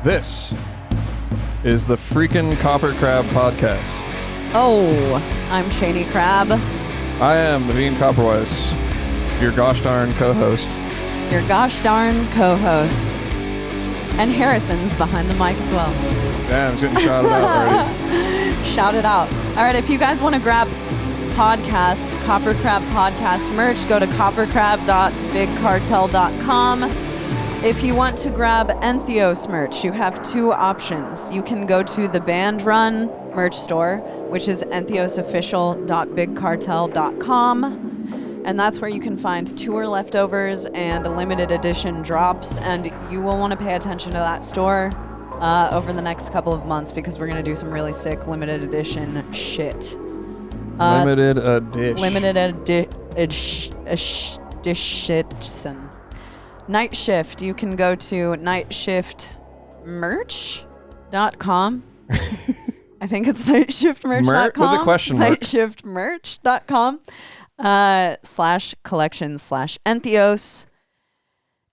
This is the freaking KoperCrabb Podcast. Oh, I'm Cheney Crab. I am Naveen Copperweiss, your gosh darn co-host. Your gosh darn co-hosts. And Harrison's behind the mic as well. Damn, it's getting shouted out already. Shout it out. All right, if you guys want to grab podcast, KoperCrabb Podcast merch, go to KoperCrabb.bigcartel.com. If you want to grab Entheos merch, you have two options. You can go to the Band Run merch store, which is entheosofficial.bigcartel.com. And that's where you can find tour leftovers and limited edition drops. And you will want to pay attention to that store over the next couple of months because we're going to do some really sick limited edition shit. Limited edition. Limited edition. Night Shift. You can go to nightshiftmerch.com. I think it's nightshiftmerch.com. With a question mark. Nightshiftmerch.com /collection/Entheos.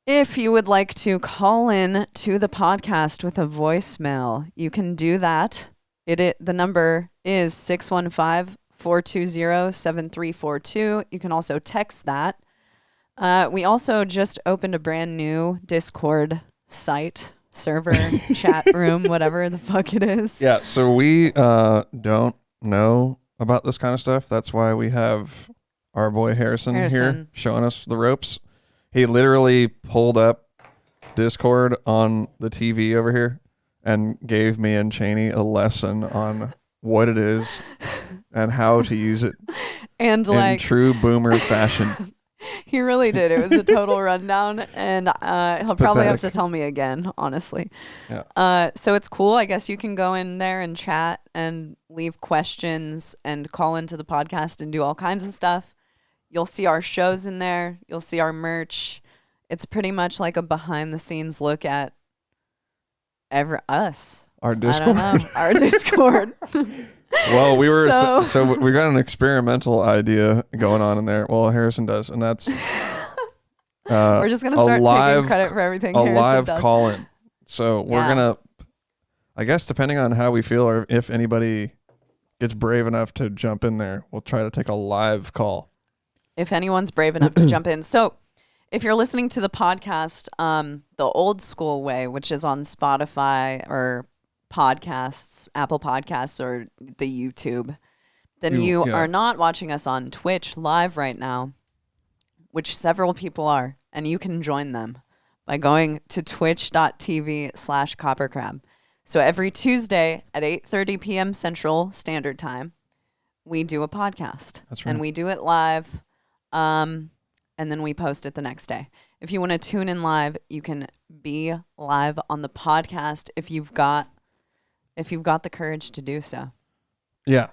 If you would like to call in to the podcast with a voicemail, you can do that. The number is 615-420-7342. You can also text that. We also just opened a brand new Discord site, server, chat room, whatever the fuck it is. Yeah, so we don't know about this kind of stuff. That's why we have our boy Harrison here showing us the ropes. He literally pulled up Discord on the TV over here and gave me and Cheney a lesson on what it is and how to use it and in true boomer fashion. He really did. It was a total rundown, and he'll probably have to tell me again, honestly. Yeah. So it's cool. I guess you can go in there and chat and leave questions and call into the podcast and do all kinds of stuff. You'll see our shows in there. You'll see our merch. It's pretty much like a behind-the-scenes look at us. Our Discord? I don't know. Our Discord. Well, we were so we got an experimental idea going on in there. Well, Harrison does, and that's we're just gonna start taking credit for everything. A Harrison live does. call-in. So we're gonna, I guess, depending on how we feel, or if anybody gets brave enough to jump in there, we'll try to take a live call. If anyone's brave enough to jump in. So, if you're listening to the podcast, the old school way, which is on Spotify or podcasts, Apple Podcasts, or the YouTube, then you are not watching us on Twitch live right now, which several people are, and you can join them by going to twitch.tv/KoperCrabb. So every Tuesday at 8:30 p.m. Central Standard Time, we do a podcast. That's right. And we do it live, and then we post it the next day. If you want to tune in live, you can be live on the podcast if you've got the courage to do so. Yeah.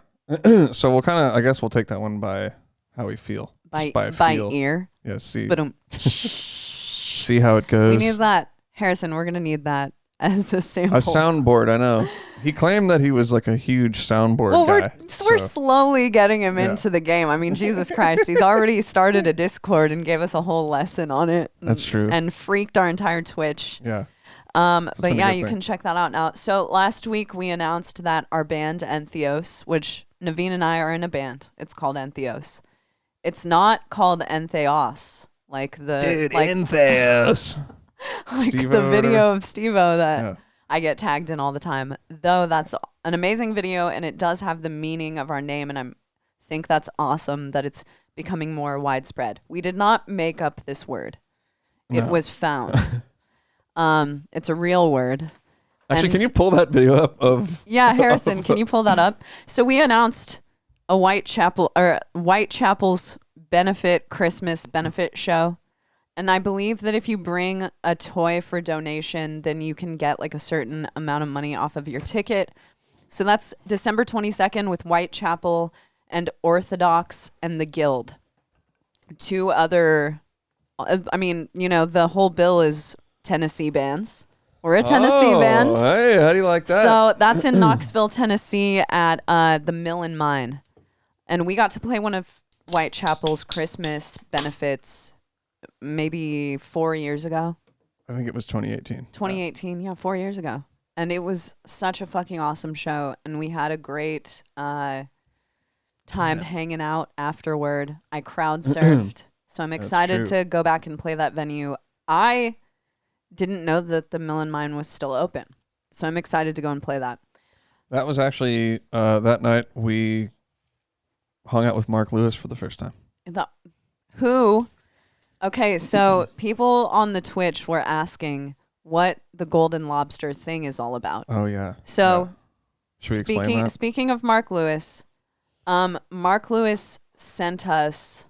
So we'll kind of, I guess we'll take that one by how we feel. By feel. ear. Yeah, see. See how it goes. We need that. Harrison, we're going to need that as a sample. A soundboard, I know. He claimed that he was like a huge soundboard guy. We're slowly getting him into the game. I mean, Jesus Christ, he's already started a Discord and gave us a whole lesson on it. That's true. And freaked our entire Twitch. Yeah. But yeah, you can check that out now. So last week we announced that our band Entheos, which Naveen and I are in a band, it's called Entheos. It's not called Entheos, Entheos. like Steve-O the video of Steve-O that I get tagged in all the time. Though that's an amazing video and it does have the meaning of our name, and I think that's awesome that it's becoming more widespread. We did not make up this word. It was found. It's a real word. Actually, can you pull that video up of? Yeah, Harrison, can you pull that up? So we announced a Whitechapel's Christmas benefit show. And I believe that if you bring a toy for donation, then you can get like a certain amount of money off of your ticket. So that's December 22nd with Whitechapel and Orthodox and the Guild. Two other, I mean, the whole bill is Tennessee bands. We're a Tennessee band. Hey, how do you like that? So that's in Knoxville, Tennessee at the Mill and Mine. And we got to play one of Whitechapel's Christmas benefits maybe 4 years ago. I think it was 2018. 2018, yeah, 4 years ago. And it was such a fucking awesome show. And we had a great time hanging out afterward. I crowd surfed. So I'm excited to go back and play that venue. I didn't know that the Mill and Mine was still open. So I'm excited to go and play that. That was actually that night we hung out with Mark Lewis for the first time. Who? Okay, so people on the Twitch were asking what the Golden Lobster thing is all about. Oh, yeah. So should we explain that? Speaking of Mark Lewis, Mark Lewis sent us...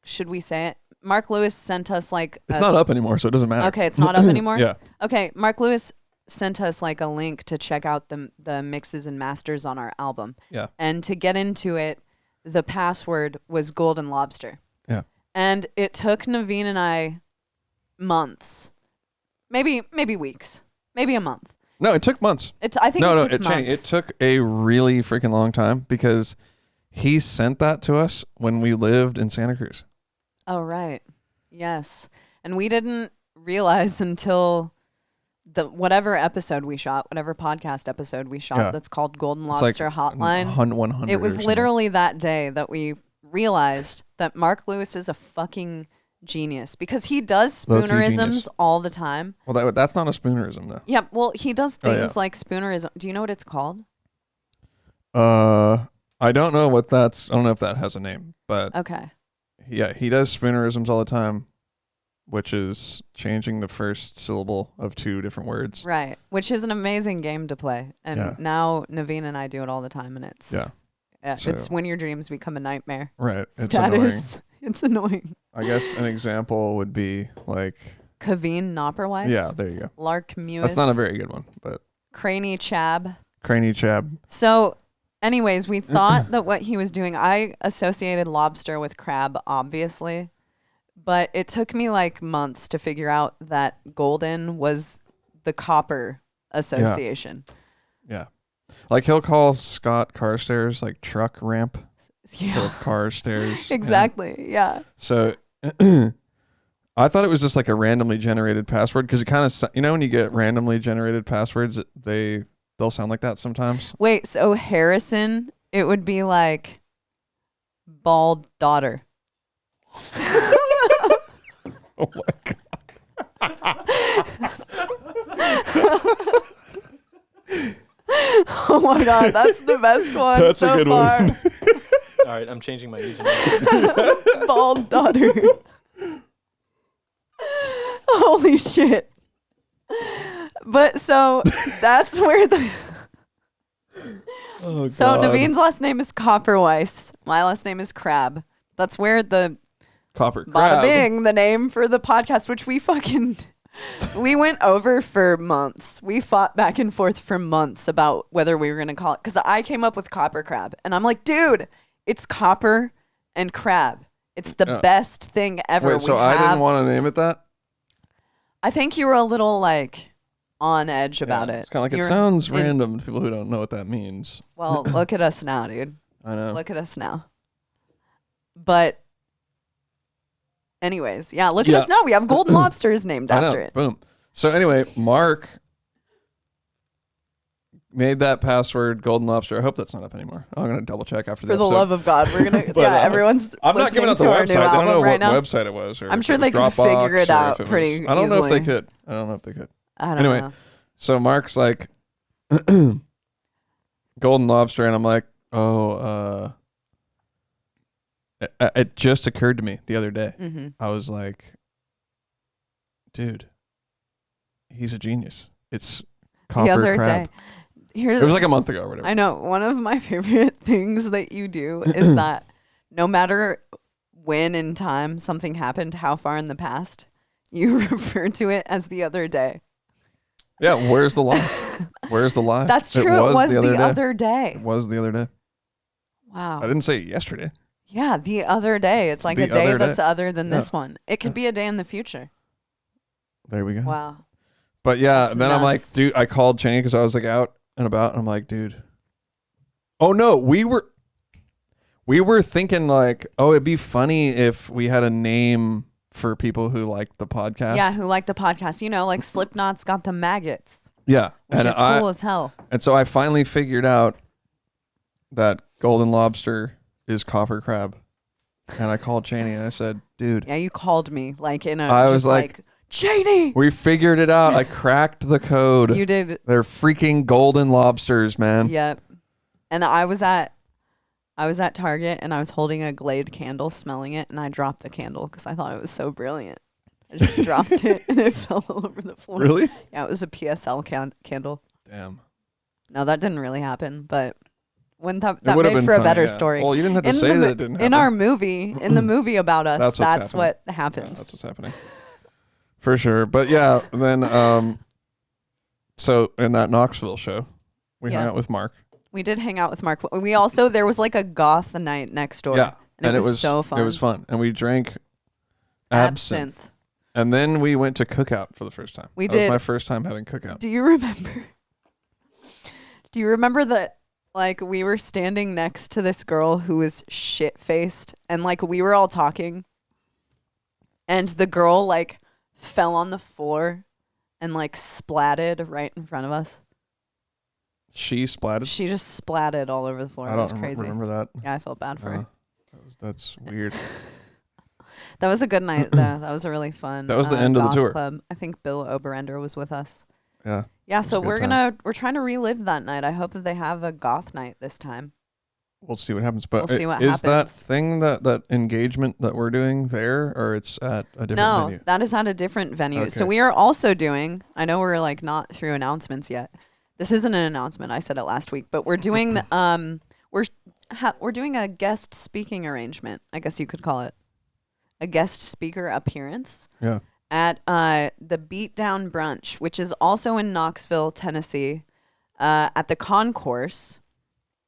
should we say it? Mark Lewis sent us like... It's not up anymore, so it doesn't matter. Okay, it's not up anymore? Yeah. Okay, Mark Lewis sent us like a link to check out the mixes and masters on our album. Yeah. And to get into it, the password was Golden Lobster. Yeah. And it took Naveen and I months. Maybe weeks. Maybe a month. No, it took months. It took months. It took a really freaking long time because he sent that to us when we lived in Santa Cruz. Oh, right. Yes. And we didn't realize until whatever podcast episode we shot that's called Golden Lobster Hotline. 100 it was literally that day that we realized that Mark Lewis is a fucking genius because he does spoonerisms all the time. Well, that's not a spoonerism, though. Yeah, well, he does things like spoonerism. Do you know what it's called? I don't know what that's... I don't know if that has a name, but... Okay. Yeah, he does spoonerisms all the time, which is changing the first syllable of two different words. Right, which is an amazing game to play. And now Naveen and I do it all the time, and it's... Yeah. So, it's when your dreams become a nightmare. Right. It's status. Annoying. It's annoying. I guess an example would be like... Kaveen Nopperweiss. Yeah, there you go. Lark Mewis. That's not a very good one, but... Craney Chab. So, anyways, we thought that what he was doing... I associated lobster with crab, obviously. But it took me like months to figure out that golden was the copper association. Yeah. Like he'll call Scott Carstairs like truck ramp instead of car stairs. Exactly. Yeah. So I thought it was just like a randomly generated password because it kind of, when you get randomly generated passwords, they'll sound like that sometimes. Wait, so Harrison, it would be like bald daughter. Oh my God. Oh my God, that's the best one. That's so a good far. one. All right, I'm changing my username. Bald daughter. Holy shit. But so that's where Oh, so God. Naveen's last name is Copperweiss. My last name is Crab. That's where the KoperCrabb. bada bing, the name for the podcast, which we went over for months. We fought back and forth for months about whether we were going to call it. Because I came up with KoperCrabb. And I'm like, dude, it's copper and crab. It's the best thing ever. Wait, so I didn't want to name it that? I think you were a little like on edge about it. It's kind of like it sounds random to people who don't know what that means. Well, look at us now, dude. I know. Look at us now. But anyways, look at us now. We have Golden Lobsters named after it. Boom. So anyway, Mark made that password Golden Lobster. I hope that's not up anymore. I'm going to double check after For the love of God, we're going to, everyone's I'm not giving out the website. I don't know what website it was. I'm sure they could figure it out pretty easily. I don't know if they could. I don't know. So Mark's like, Golden Lobster, and I'm like, it just occurred to me the other day. Mm-hmm. I was like, dude, he's a genius. It's KoperCrabb. The other day. It was like a month ago or whatever. I know. One of my favorite things that you do is that no matter when in time something happened, how far in the past, you refer to it as the other day. Yeah, where's the lie? Where's the lie? That's true. It was the other day. It was the other day. Wow. I didn't say yesterday. Yeah, the other day. It's like a day that's other than this one. It could be a day in the future. There we go. Wow. But yeah, That's then nuts. I'm like, dude, I called Cheney because I was like out and about, and I'm like, dude. Oh no, we were thinking like, oh, it'd be funny if we had a name for people who like the podcast. Yeah, who like the podcast. You know, like Slipknot's got the maggots. Yeah. Which is cool as hell. And so I finally figured out that golden lobster is KoperCrabb. And I called Cheney and I said, dude. Yeah, you called me like in a I just was like Cheney. We figured it out. I cracked the code. You did. They're freaking golden lobsters, man. Yep. And I was at Target and I was holding a Glade candle, smelling it, and I dropped the candle because I thought it was so brilliant. I just dropped it and it fell all over the floor. Really? Yeah, it was a PSL candle. Damn. No, that didn't really happen, but when that It would've made been for a funny, better yeah. story. Well, you didn't have to say that it didn't happen. In our movie, in the movie about us, that's what happens. Yeah, that's what's happening. For sure. But yeah, then so in that Knoxville show, we hung out with Mark. We did hang out with Mark. We also, there was like a goth night next door. Yeah. And it was so fun. It was fun. And we drank absinthe. And then we went to Cookout for the first time. That was my first time having Cookout. Do you remember that, like, we were standing next to this girl who was shit-faced, and, like, we were all talking, and the girl, like, fell on the floor and, like, splatted right in front of us. She splatted? She just splatted all over the floor. It was crazy. Remember that. Yeah, I felt bad for her. That's weird. That was a good night, though. That was a really fun. That was the end of the tour. Club. I think Bill Oberender was with us. Yeah. Yeah, so we're trying to relive that night. I hope that they have a goth night this time. We'll see what happens. But we'll see what is happens. that thing that engagement that we're doing there, or it's at a different venue? No, that is at a different venue. Okay. So we are also doing, I know we're like not through announcements yet. This isn't an announcement. I said it last week, but we're doing we're doing a guest speaking arrangement, I guess you could call it. A guest speaker appearance. Yeah. At the Beatdown Brunch, which is also in Knoxville, Tennessee, at the concourse,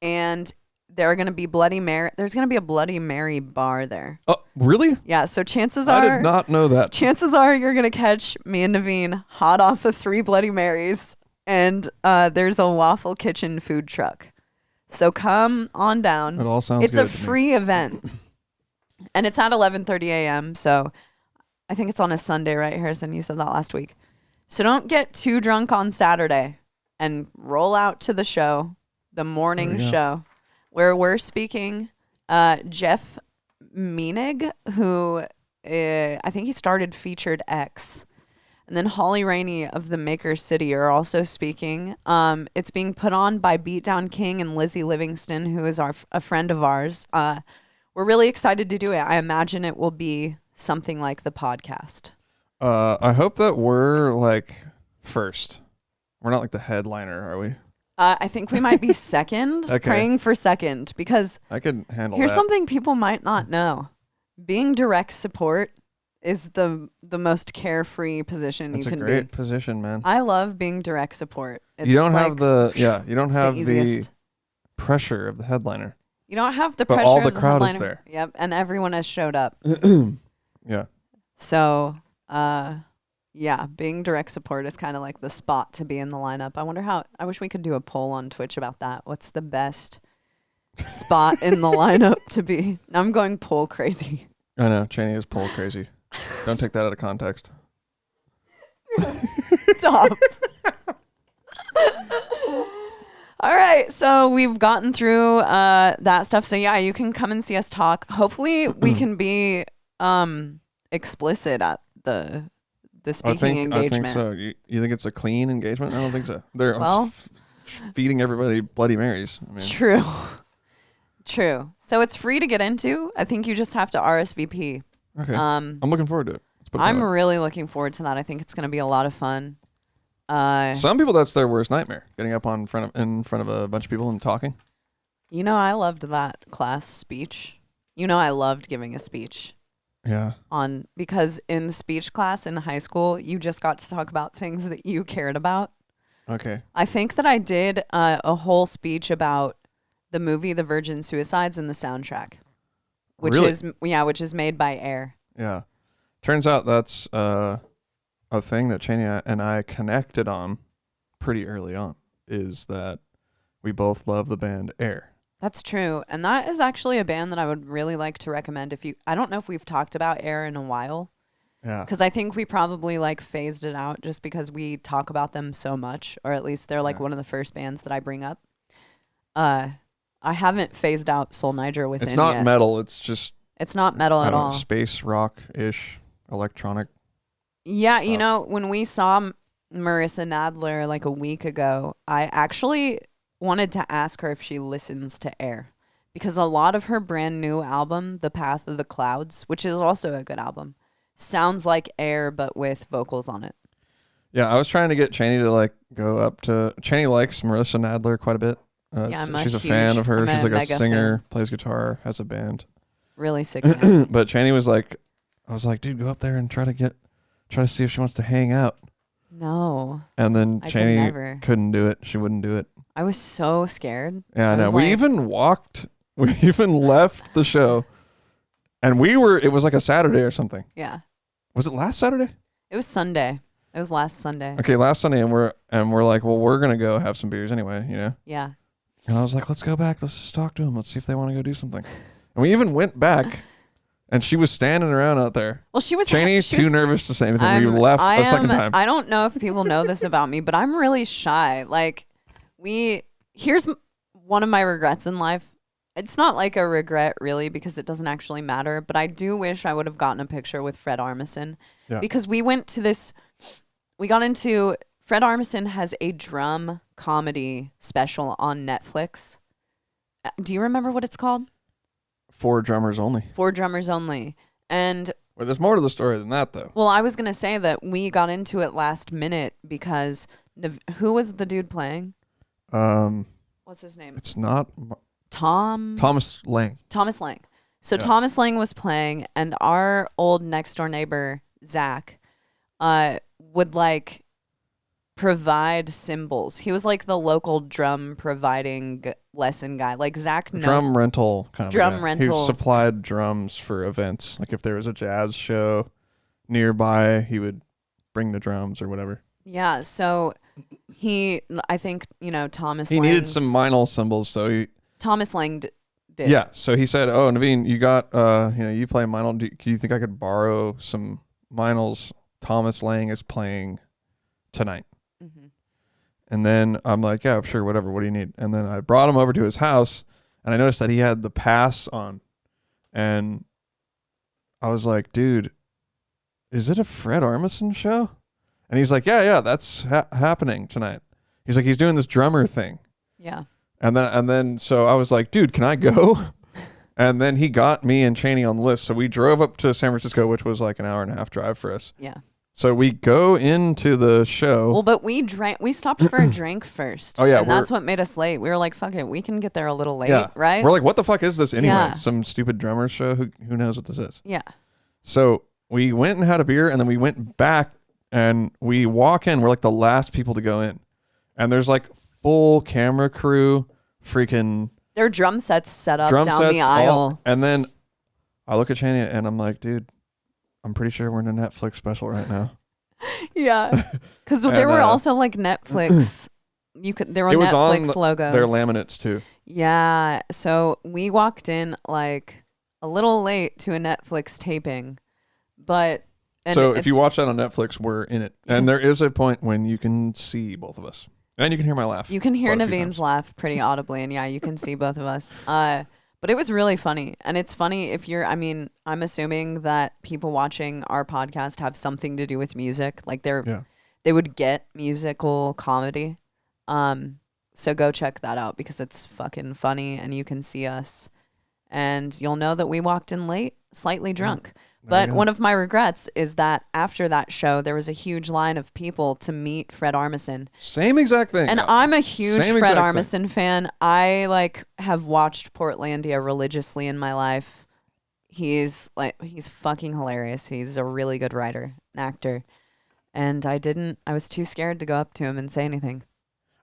and there's going to be a Bloody Mary bar there. Oh, really? Yeah, so chances I did not know that. Chances are you're going to catch me and Naveen hot off of 3 Bloody Marys, and there's a Waffle Kitchen food truck. So come on down. It all sounds good. It's a free event, and it's at 11:30 a.m., so I think it's on a Sunday, right, Harrison? You said that last week. So don't get too drunk on Saturday and roll out to the show, the morning show, where we're speaking. Jeff Menig, who I think he started Featured X, and then Holly Rainey of the Maker City are also speaking. It's being put on by Beatdown King and Lizzie Livingston, who is a friend of ours. We're really excited to do it. I imagine it will be something like the podcast. I hope that we're like first. We're not like the headliner, are we? I think we might be second, praying for second, because I could handle here's that. something people might not know. Being direct support is the most carefree position you can be. It's a great position, man. I love being direct support. It's you don't like, have the pressure of the headliner. You don't have the but pressure all the of the crowd headliner. is there. Yep, and everyone has showed up. Yeah. So, yeah, being direct support is kind of like the spot to be in the lineup. I wish we could do a poll on Twitch about that. What's the best spot in the lineup to be? Now I'm going poll crazy. I know, Cheney is poll crazy. Don't take that out of context. Stop. All right, so we've gotten through that stuff. So yeah, you can come and see us talk. Hopefully, we can be explicit at the speaking engagement. I think so. You think it's a clean engagement? I don't think so. They're feeding everybody Bloody Marys. I mean. True. So it's free to get into. I think you just have to RSVP. Okay. I'm looking forward to it. I'm really looking forward to that. I think it's going to be a lot of fun. Some people, that's their worst nightmare, getting up in front of a bunch of people and talking. You know, I loved that class speech. You know, I loved giving a speech. Yeah. Because in speech class in high school, you just got to talk about things that you cared about. Okay. I think that I did a whole speech about the movie The Virgin Suicides and the soundtrack, which is made by Air. Yeah. Turns out that's a thing that Cheney and I connected on pretty early on, is that we both love the band Air. That's true. And that is actually a band that I would really like to recommend. I don't know if we've talked about Air in a while, Yeah. Because I think we probably like phased it out just because we talk about them so much, or at least they're like one of the first bands that I bring up. I haven't phased out Soul Niger within It's not yet. metal. It's just. It's not metal at all. Space rock-ish, electronic. Yeah, stuff. you know, when we saw Marissa Nadler like a week ago, I actually wanted to ask her if she listens to Air. Because a lot of her brand new album, The Path of the Clouds, which is also a good album, sounds like Air but with vocals on it. Yeah, I was trying to get Chaney to like go up to. Chaney likes Marissa Nadler quite a bit. She's a fan of her. She's like a singer, plays guitar, has a band. Really sick. But Chaney was like, I was like, dude, go up there and try to see if she wants to hang out. No. And then Chaney couldn't do it. She wouldn't do it. I was so scared. Yeah, I know. We even left the show, and it was like a Saturday or something. Yeah. Was it last Saturday? It was Sunday. It was last Sunday. Okay, last Sunday, and we're like, well, we're gonna go have some beers anyway, you know? Yeah. And I was like, let's go back. Let's just talk to them. Let's see if they want to go do something. And we even went back, and she was standing around out there. Well, Chaney's too nervous to say anything. We left a second time. I don't know if people know this about me, but I'm really shy. Like, here's one of my regrets in life. It's not like a regret really because it doesn't actually matter, but I do wish I would have gotten a picture with Fred Armisen because we got into Fred Armisen has a drum comedy special on Netflix. Do you remember what it's called? 4 drummers only. 4 drummers only. And well, there's more to the story than that, though. Well, I was going to say that we got into it last minute because who was the dude playing? What's his name? It's not Thomas Lang. Thomas Lang. So yeah. Thomas Lang was playing, and our old next door neighbor Zach would like provide cymbals. He was like the local drum providing lesson guy. Like Zach drum rental kind of drum rental. He supplied drums for events. Like if there was a jazz show nearby, he would bring the drums or whatever. Yeah, so I think, Thomas He needed some Meinl cymbals, so Thomas Lang did. Yeah, so he said, "Oh, Naveen, you got you play Meinl. Do you think I could borrow some Meinls? Thomas Lang is playing tonight." Mm-hmm. And then I'm like, "Yeah, sure, whatever. What do you need?" And then I brought him over to his house, and I noticed that he had the pass on, and I was like, "Dude, is it a Fred Armisen show?" And he's like, "Yeah, that's happening tonight." He's like, "He's doing this drummer thing." Yeah. And then so I was like, "Dude, can I go?" And then he got me and Chaney on the list. So we drove up to San Francisco, which was like an hour and a half drive for us. Yeah. So we go into the show. Well, but we stopped for a drink first. Oh, yeah. And that's what made us late. We were like, fuck it, we can get there a little late, yeah. right? We're like, what the fuck is this anyway? Yeah. Some stupid drummer show? Who knows what this is? Yeah. So we went and had a beer, and then we went back, and we walk in. We're like the last people to go in. And there's like full camera crew, freaking... There are drum sets set up down the aisle. And then I look at Chaney, and I'm like, dude, I'm pretty sure we're in a Netflix special right now. Yeah, because there were also like Netflix. There were Netflix logos. Their laminates too. Yeah, so we walked in like a little late to a Netflix taping, but so if you watch that on Netflix, we're in it, and there is a point when you can see both of us, and you can hear my laugh. You can hear Naveen's laugh pretty audibly, and yeah, you can see both of us. But it was really funny. And it's funny I'm assuming that people watching our podcast have something to do with music. Like they would get musical comedy. So go check that out because it's fucking funny and you can see us. And you'll know that we walked in late, slightly drunk. But one of my regrets is that after that show, there was a huge line of people to meet Fred Armisen. Same exact thing. And I'm a huge Fred Armisen fan. I have watched Portlandia religiously in my life. He's fucking hilarious. He's a really good writer, an actor. And I was too scared to go up to him and say anything.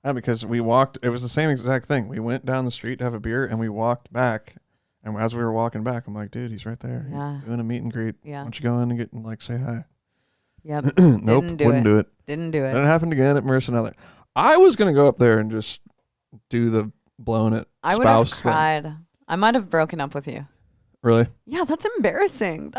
Yeah, because it was the same exact thing. We went down the street to have a beer and we walked back. And as we were walking back, I'm like, dude, he's right there. Yeah. He's doing a meet and greet. Yeah. Why don't you go in and say hi? Yep. Nope, wouldn't do it. Didn't do it. And it happened again at Marissa Nadler. I was going to go up there and just do the blowing it spouse I would have thing. cried. I might have broken up with you. Really? Yeah, that's embarrassing.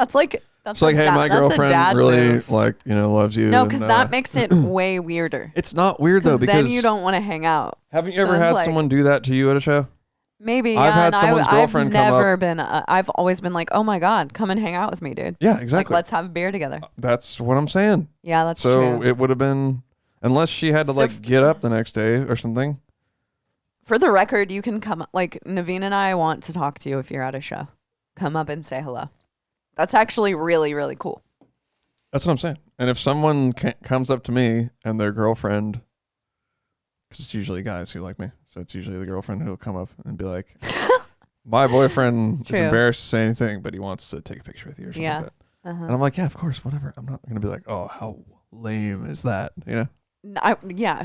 It's like, hey, my girlfriend really loves you. No, because that makes it way weirder. It's not weird though, because then you don't want to hang out. Haven't you ever had someone do that to you at a show? Maybe. I've had someone's girlfriend come up. I've always been like, oh my God, come and hang out with me, dude. Yeah, exactly. Like, let's have a beer together. That's what I'm saying. Yeah, that's true. So it would have been, unless she had to get up the next day or something. For the record, you can come, like, Naveen and I want to talk to you if you're at a show. Come up and say hello. That's actually really, really cool. That's what I'm saying. And if someone comes up to me and their girlfriend, because it's usually guys who like me, so it's usually the girlfriend who will come up and be like, my boyfriend is embarrassed to say anything, but he wants to take a picture with you or something like that. And I'm like, yeah, of course, whatever. I'm not going to be like, oh, how lame is that? You know?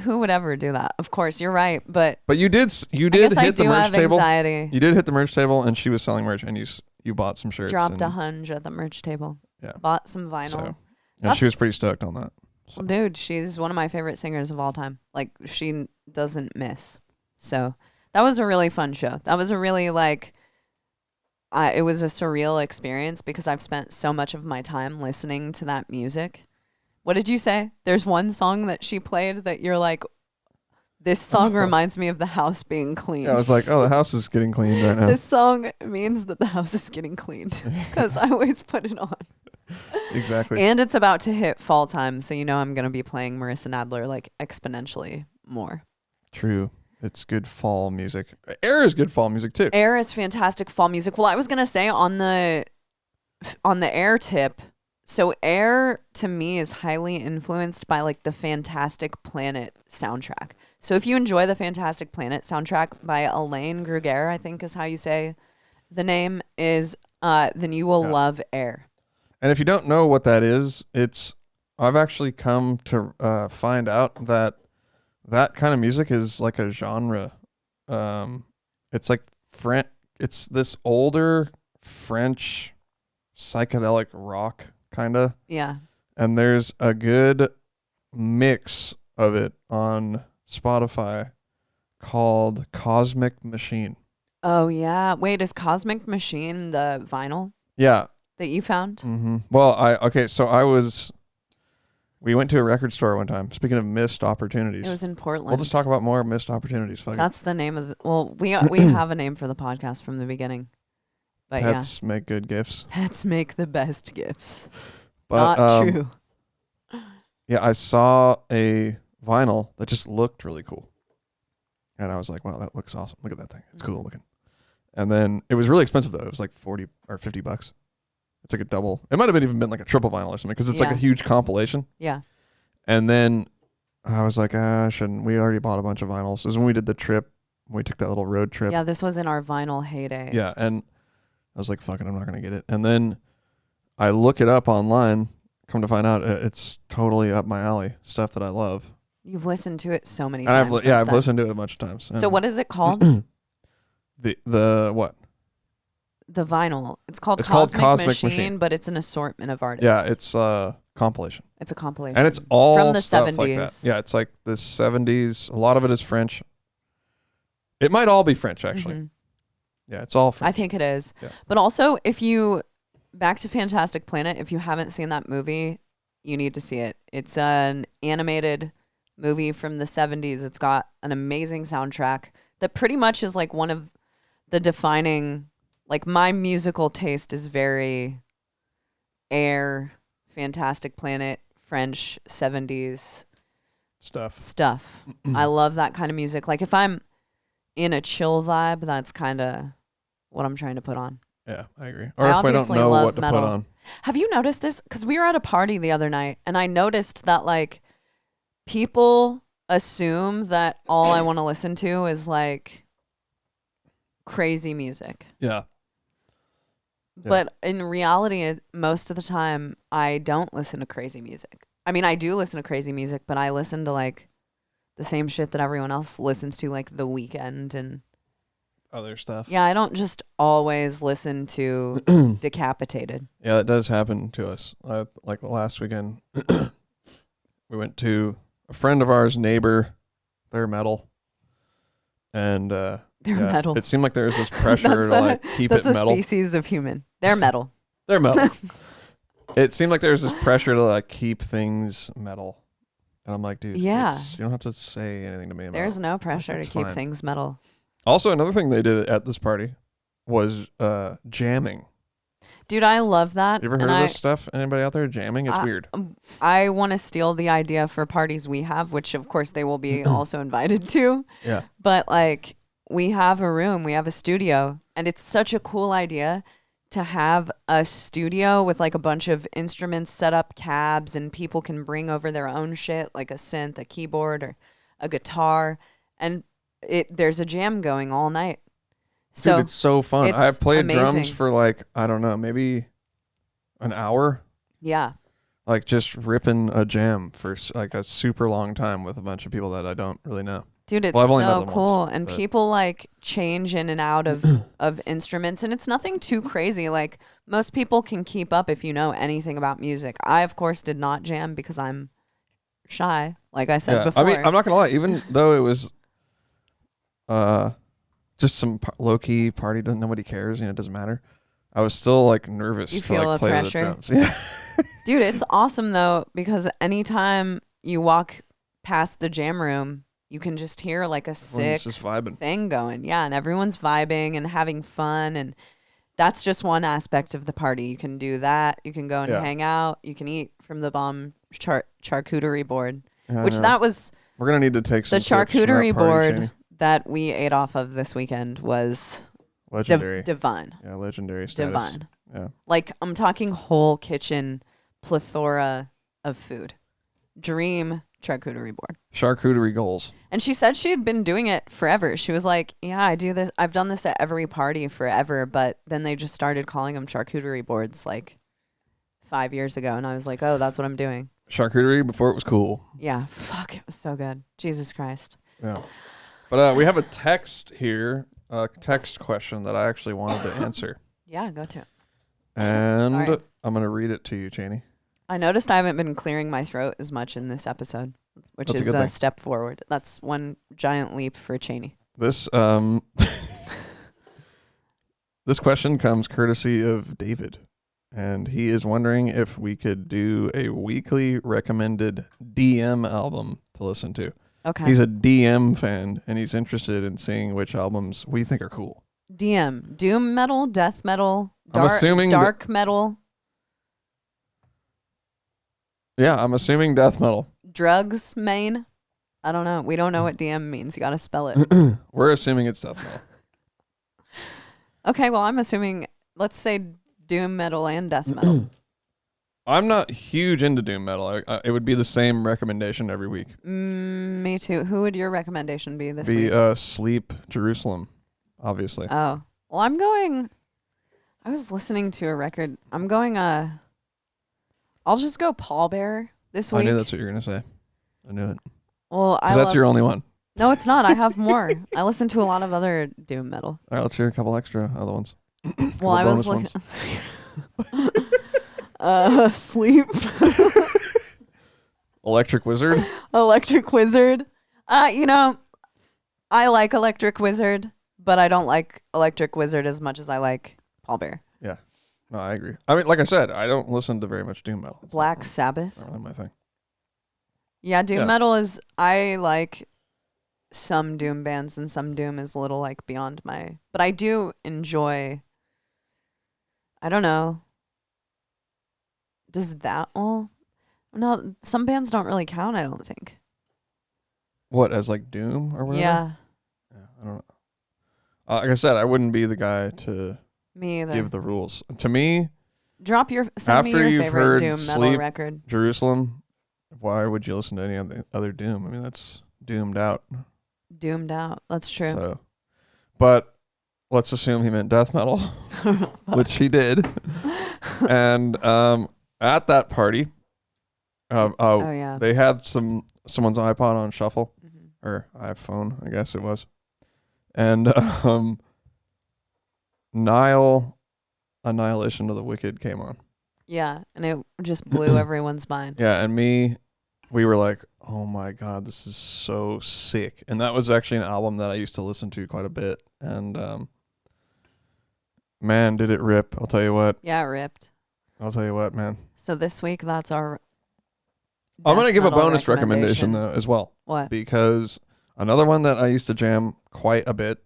Who would ever do that? Of course, you're right, but you did hit the merch table. Anxiety. You did hit the merch table, and she was selling merch, and you bought some shirts. Dropped $100 at the merch table. Yeah. Bought some vinyl. So, and she was pretty stoked on that. So. Well, dude, she's one of my favorite singers of all time. Like, she doesn't miss. So that was a really fun show. That was a really it was a surreal experience because I've spent so much of my time listening to that music. What did you say? There's one song that she played that you're like, this song reminds me of the house being cleaned. Yeah, I was like, oh, the house is getting cleaned right now. This song means that the house is getting cleaned because I always put it on. Exactly. And it's about to hit fall time, so I'm going to be playing Marissa Nadler like exponentially more. True. It's good fall music. Air is good fall music too. Air is fantastic fall music. Well, I was going to say on the Air tip, so Air to me is highly influenced by like the Fantastic Planet soundtrack. So if you enjoy the Fantastic Planet soundtrack by Elaine Gruger, I think is how you say the name is, then you will love Air. And if you don't know what that is, I've actually come to find out that kind of music is like a genre. It's like it's this older French psychedelic rock kind of. Yeah. And there's a good mix of it on Spotify called Cosmic Machine. Oh yeah. Wait, is Cosmic Machine the vinyl? Yeah. That you found? Mm-hmm. Well, so we went to a record store one time. Speaking of missed opportunities. It was in Portland. We'll just talk about more missed opportunities. That's the name of we have a name for the podcast from the beginning. But Pets make good gifts. Pets make the best gifts. But, not true. Yeah, I saw a vinyl that just looked really cool. And I was like, wow, that looks awesome. Look at that thing. It's cool looking. And then it was really expensive though. It was like $40 or $50. It's like a double. It might have even been like a triple vinyl or something because it's like a huge compilation. Yeah. And then I was like, shouldn't we already bought a bunch of vinyls? This is when we did the trip. We took that little road trip. Yeah, this was in our vinyl heyday. Yeah, and I was like, fuck it, I'm not going to get it. And then I look it up online, come to find out it's totally up my alley, stuff that I love. You've listened to it so many times. I've listened to it a bunch of times. So what is it called? the what? The vinyl. It's called Cosmic Machine, but it's an assortment of artists. Yeah, it's a compilation. It's a compilation. And it's all from the stuff 70s. like that. Yeah, it's like the 70s. A lot of it is French. It might all be French, actually. Mm-hmm. Yeah, it's all French. I think it is. Yeah. But also, back to Fantastic Planet, if you haven't seen that movie, you need to see it. It's an animated movie from the 70s. It's got an amazing soundtrack that pretty much is like one of the defining... Like, my musical taste is very Air, Fantastic Planet, French 70s stuff. I love that kind of music. Like, if I'm in a chill vibe, that's kind of what I'm trying to put on. Yeah, I agree. Or if I don't know what to put on. Have you noticed this? Because we were at a party the other night, and I noticed that, like, people assume that all I want to listen to is, like, crazy music. Yeah. But in reality, most of the time, I don't listen to crazy music. I mean, I do listen to crazy music, but I listen to, like, the same shit that everyone else listens to, like The Weeknd and other stuff. Yeah, I don't just always listen to Decapitated. Yeah, that does happen to us. Like last weekend, we went to a friend of ours' neighbor. They're metal. And they're metal. It seemed like there was this pressure to like keep it metal. That's a species of human. They're metal. They're metal. it seemed like there was this pressure to like keep things metal. And I'm like, dude, you don't have to say anything to me about it. There's no pressure to keep fine. things metal. Also, another thing they did at this party was jamming. Dude, I love that. You ever heard of this stuff? Anybody out there jamming? It's weird. I want to steal the idea for parties we have, which of course they will be also invited to. Yeah. But like, we have a room, we have a studio, and it's such a cool idea to have a studio with like a bunch of instruments set up, cabs, and people can bring over their own shit, like a synth, a keyboard, or a guitar, and there's a jam going all night. So dude, it's so fun. I've played amazing. drums for like, I don't know, maybe an hour. Yeah. Like just ripping a jam for like a super long time with a bunch of people that I don't really know. Dude, it's so cool. And people like change in and out of instruments, and it's nothing too crazy. Like most people can keep up if you know anything about music. I, of course, did not jam because I'm shy, like I said before. I mean, I'm not going to lie. Even though it was just some low-key party, nobody cares, it doesn't matter. I was still like nervous to like play the drums. Yeah. Dude, it's awesome though, because anytime you walk past the jam room, you can just hear like a sick thing going. Yeah, and everyone's vibing and having fun, and that's just one aspect of the party. You can do that. You can go and hang out. You can eat from the bomb charcuterie board, which that was... We're going to need to take some the charcuterie board that we ate off of this weekend was... legendary. Divine. Yeah, legendary status. Divine. Yeah. Like, I'm talking whole kitchen plethora of food. Dream charcuterie board. Charcuterie goals. And she said she had been doing it forever. She was like, yeah, I do this. I've done this at every party forever, but then they just started calling them charcuterie boards like 5 years ago. And I was like, oh, that's what I'm doing. Charcuterie before it was cool. Yeah. Fuck, it was so good. Jesus Christ. Yeah. But we have a text here, a text question that I actually wanted to answer. Yeah, go to it. And I'm going to read it to you, Cheney. I noticed I haven't been clearing my throat as much in this episode, which is a step forward. That's one giant leap for Cheney. This this question comes courtesy of David, and he is wondering if we could do a weekly recommended DM album to listen to. Okay. He's a DM fan, and he's interested in seeing which albums we think are cool. DM, doom metal, death metal, dark metal. Yeah, I'm assuming death metal. Drugs, main. I don't know. We don't know what DM means. You got to spell it. We're assuming it's death metal. Okay, well, I'm assuming, let's say doom metal and death metal. I'm not huge into doom metal. It would be the same recommendation every week. Me too. Who would your recommendation be this week? Sleep Jerusalem, obviously. Oh. Well, I was listening to a record. I'll just go pallbearer this week. I knew that's what you were going to say. I knew it. Well, that's your only one. No, it's not. I have more. I listen to a lot of other doom metal. All right, let's hear a couple extra other ones. Well, I was looking... Sleep. Electric Wizard. Electric Wizard. I like Electric Wizard, but I don't like Electric Wizard as much as I like pallbearer. Yeah. No, I agree. I mean, like I said, I don't listen to very much doom metal. Black Sabbath. Not really my thing. Yeah, doom metal is... I like some doom bands, and some doom is a little like beyond my... But I do enjoy... I don't know. Does that all... No, some bands don't really count, I don't think. What, as like doom or whatever? Yeah. I don't know. Like I said, I wouldn't be the guy to Me either. give the rules. To me, send me your favorite doom metal record. Jerusalem, why would you listen to any other doom? I mean, that's doomed out. Doomed out. That's true. So, but let's assume he meant death metal, which he did. And at that party, they had someone's iPod on shuffle, or iPhone, I guess it was. And Nile, Annihilation of the Wicked came on. Yeah, and it just blew everyone's mind. Yeah, and we were like, oh my God, this is so sick. And that was actually an album that I used to listen to quite a bit. And man, did it rip. I'll tell you what. Yeah, it ripped. I'll tell you what, man. So this week, that's our. I'm going to give a death metal bonus recommendation, though, as well. What? Because another one that I used to jam quite a bit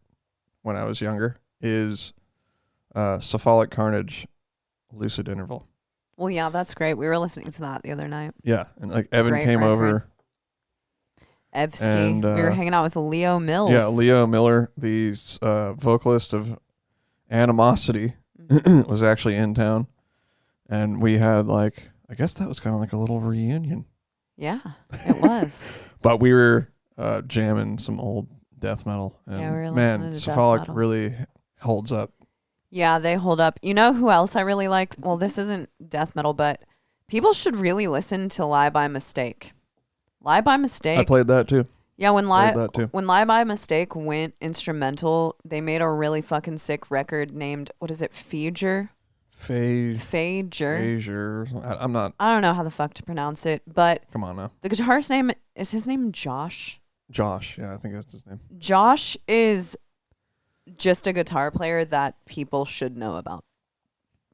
when I was younger is Cephalic Carnage, Lucid Interval. Well, yeah, that's great. We were listening to that the other night. Yeah, and like Evan Great came record. over. Evsky. And, We were hanging out with Leo Mills. Yeah, Leo Miller, the vocalist of Animosity, was actually in town. And we had like, I guess that was kind of like a little reunion. Yeah, it was. But we were jamming some old death metal. And Yeah, we were listening man, to death Cephalic metal. really holds up. Yeah, they hold up. You know who else I really liked? Well, this isn't death metal, but people should really listen to Lie by Mistake. Lie by Mistake. I played that too. Yeah, when that too. Lie by Mistake went instrumental, they made a really fucking sick record named, what is it, Fager? Fager. I'm not. I don't know how the fuck to pronounce it, but Come on now. the guitarist's name, is his name Josh? Josh. Yeah, I think that's his name. Josh is just a guitar player that people should know about.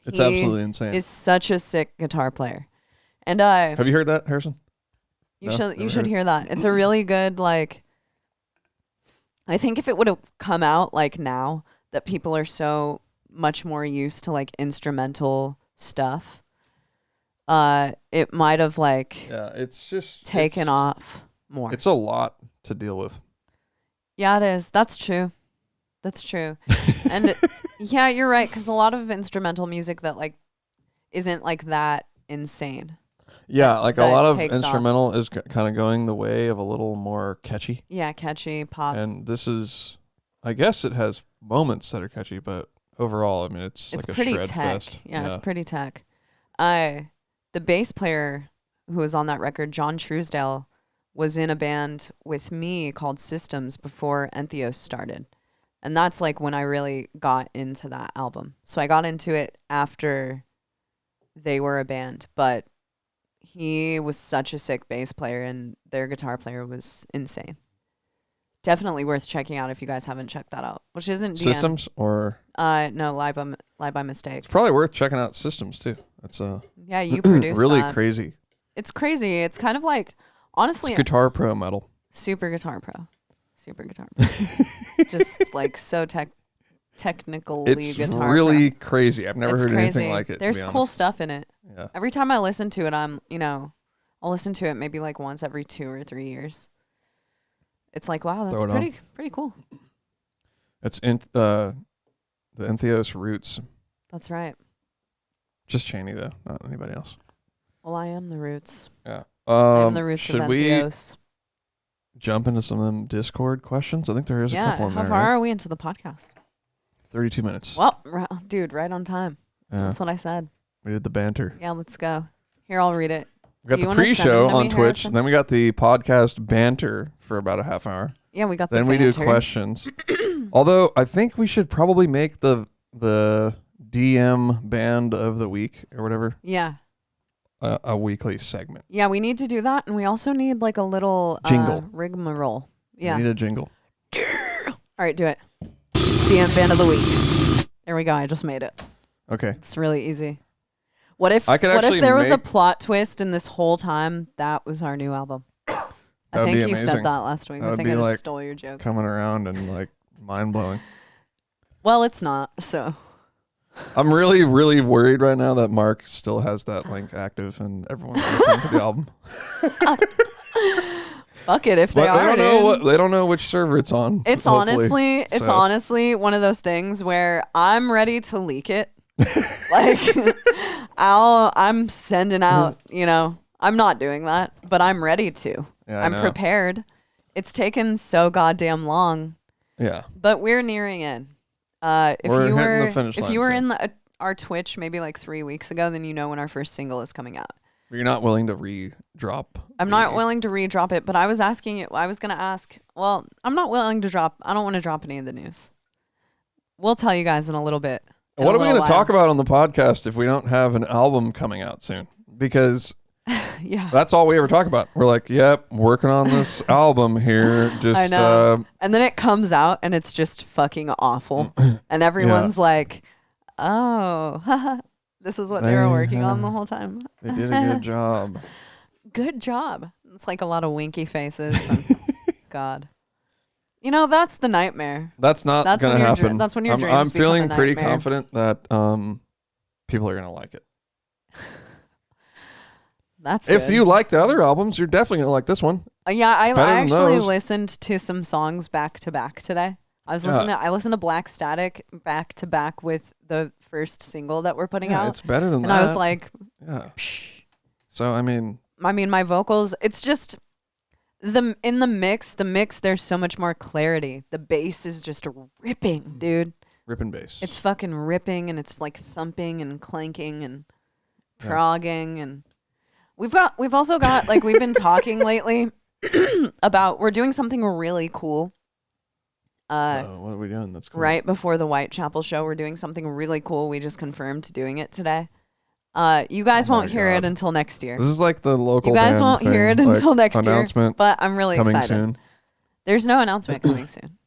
It's He absolutely insane. is such a sick guitar player. And Have you heard that, Harrison? you No? should Never you should heard it? hear that. It's a really good, like, I think if it would have come out like now that people are so much more used to like instrumental stuff, it might have like Yeah, it's just taken off more. It's a lot to deal with. Yeah, it is. That's true. That's true. And yeah, you're right, because a lot of instrumental music that like isn't like that insane. Yeah, like a that lot of takes off. instrumental is kind of going the way of a little more catchy. Yeah, catchy pop. And this is, I guess it has moments that are catchy, but overall, I mean, it's like a pretty shred tech. fest. Yeah, it's pretty tech. The bass player who was on that record, John Truesdale, was in a band with me called Systems before Entheos started. And that's like when I really got into that album. So I got into it after they were a band, but he was such a sick bass player and their guitar player was insane. Definitely worth checking out if you guys haven't checked that out, which isn't DM. Systems or No, Lie by Mistake. it's probably worth checking out Systems too. That's Yeah, you produced really that. crazy. It's crazy. It's kind of like, honestly, It's Guitar Pro metal. Super Guitar Pro. Just like so technically It's guitar really pro. crazy. I've never It's heard crazy. anything like it. There's to be cool honest. stuff in it. Yeah. Every time I listen to it, I'll listen to it maybe like once every 2 or 3 years. It's like, wow, that's Throw it pretty cool. It's in the Entheos roots. That's right. Just Cheney though, not anybody else. Well, I am the roots. Yeah. I am the roots should of we Entheos. jump into some of them Discord questions? I think there is a couple in how there. far Right? are we into the podcast? 32 minutes. Well, dude, right on time. Yeah. That's what I said. We did the banter. Yeah, let's go. Here, I'll read it. We got You the wanna send pre-show it to on me, Twitch. Harrison? Then we got the podcast banter for about a half hour. Yeah, we got the Then we do banter. questions. Although I think we should probably make the DM band of the week or whatever Yeah. a weekly segment. Yeah, we need to do that. And we also need like a little Jingle. rigmarole. Yeah. We need a jingle. All right, do it. DM band of the week. There we go. I just made it. Okay. It's really easy. What if I could what if actually there was a make- plot twist and this whole time that was our new album? I That'd think be you amazing. said that last week. That I would think be I just like stole your joke. Coming around and like mind blowing. Well, it's not. So I'm really, really worried right now that Mark still has that link active and everyone's listening to the album. fuck it if But they are. Dude. they don't know which server it's on. It's hopefully. honestly one of those things where I'm ready to leak it. Like I'm sending out, I'm not doing that, but I'm ready to. Yeah, I I'm know. prepared. It's taken so goddamn long, Yeah. but we're nearing in. We're hitting the finish if line you were soon. in our Twitch maybe like 3 weeks ago, then you know when our first single is coming out. You're not willing to re-drop. I'm not willing to re-drop it, but I was asking it. I was going to ask. Well, I'm not willing to drop. I don't want to drop any of the news. We'll tell you guys in a little bit. What are we going to talk about on the podcast if we don't have an album coming out soon? Because Yeah. that's all we ever talk about. We're like, yep, working on this album here. Just I know. And then it comes out and it's just fucking awful. And everyone's like, oh, This is what they were working on the whole time. They did a good job. Good job. It's like a lot of winky faces. And God. You know, that's the nightmare. That's not going to happen. That's when your dreams I'm become feeling a pretty nightmare. confident that people are going to like it. That's If good. you like the other albums, you're definitely going to like this one. Yeah, I better than actually those. listened to some songs back to back today. I listened to Black Static back to back with the first single that we're putting out. It's better than and that. I was like, yeah. Psh. So, I mean, my vocals, it's just in the mix, there's so much more clarity. The bass is just ripping, dude. ripping bass. It's fucking ripping, and it's like thumping and clanking and progging, and we've also got like we've been talking lately about we're doing something really cool. what are we doing? That's cool. Right before the Whitechapel show, we're doing something really cool. We just confirmed doing it today. You guys won't hear it until next year. This is like the local You guys band won't hear it thing, until like next year. announcement But I'm really coming excited. soon. There's no announcement coming soon.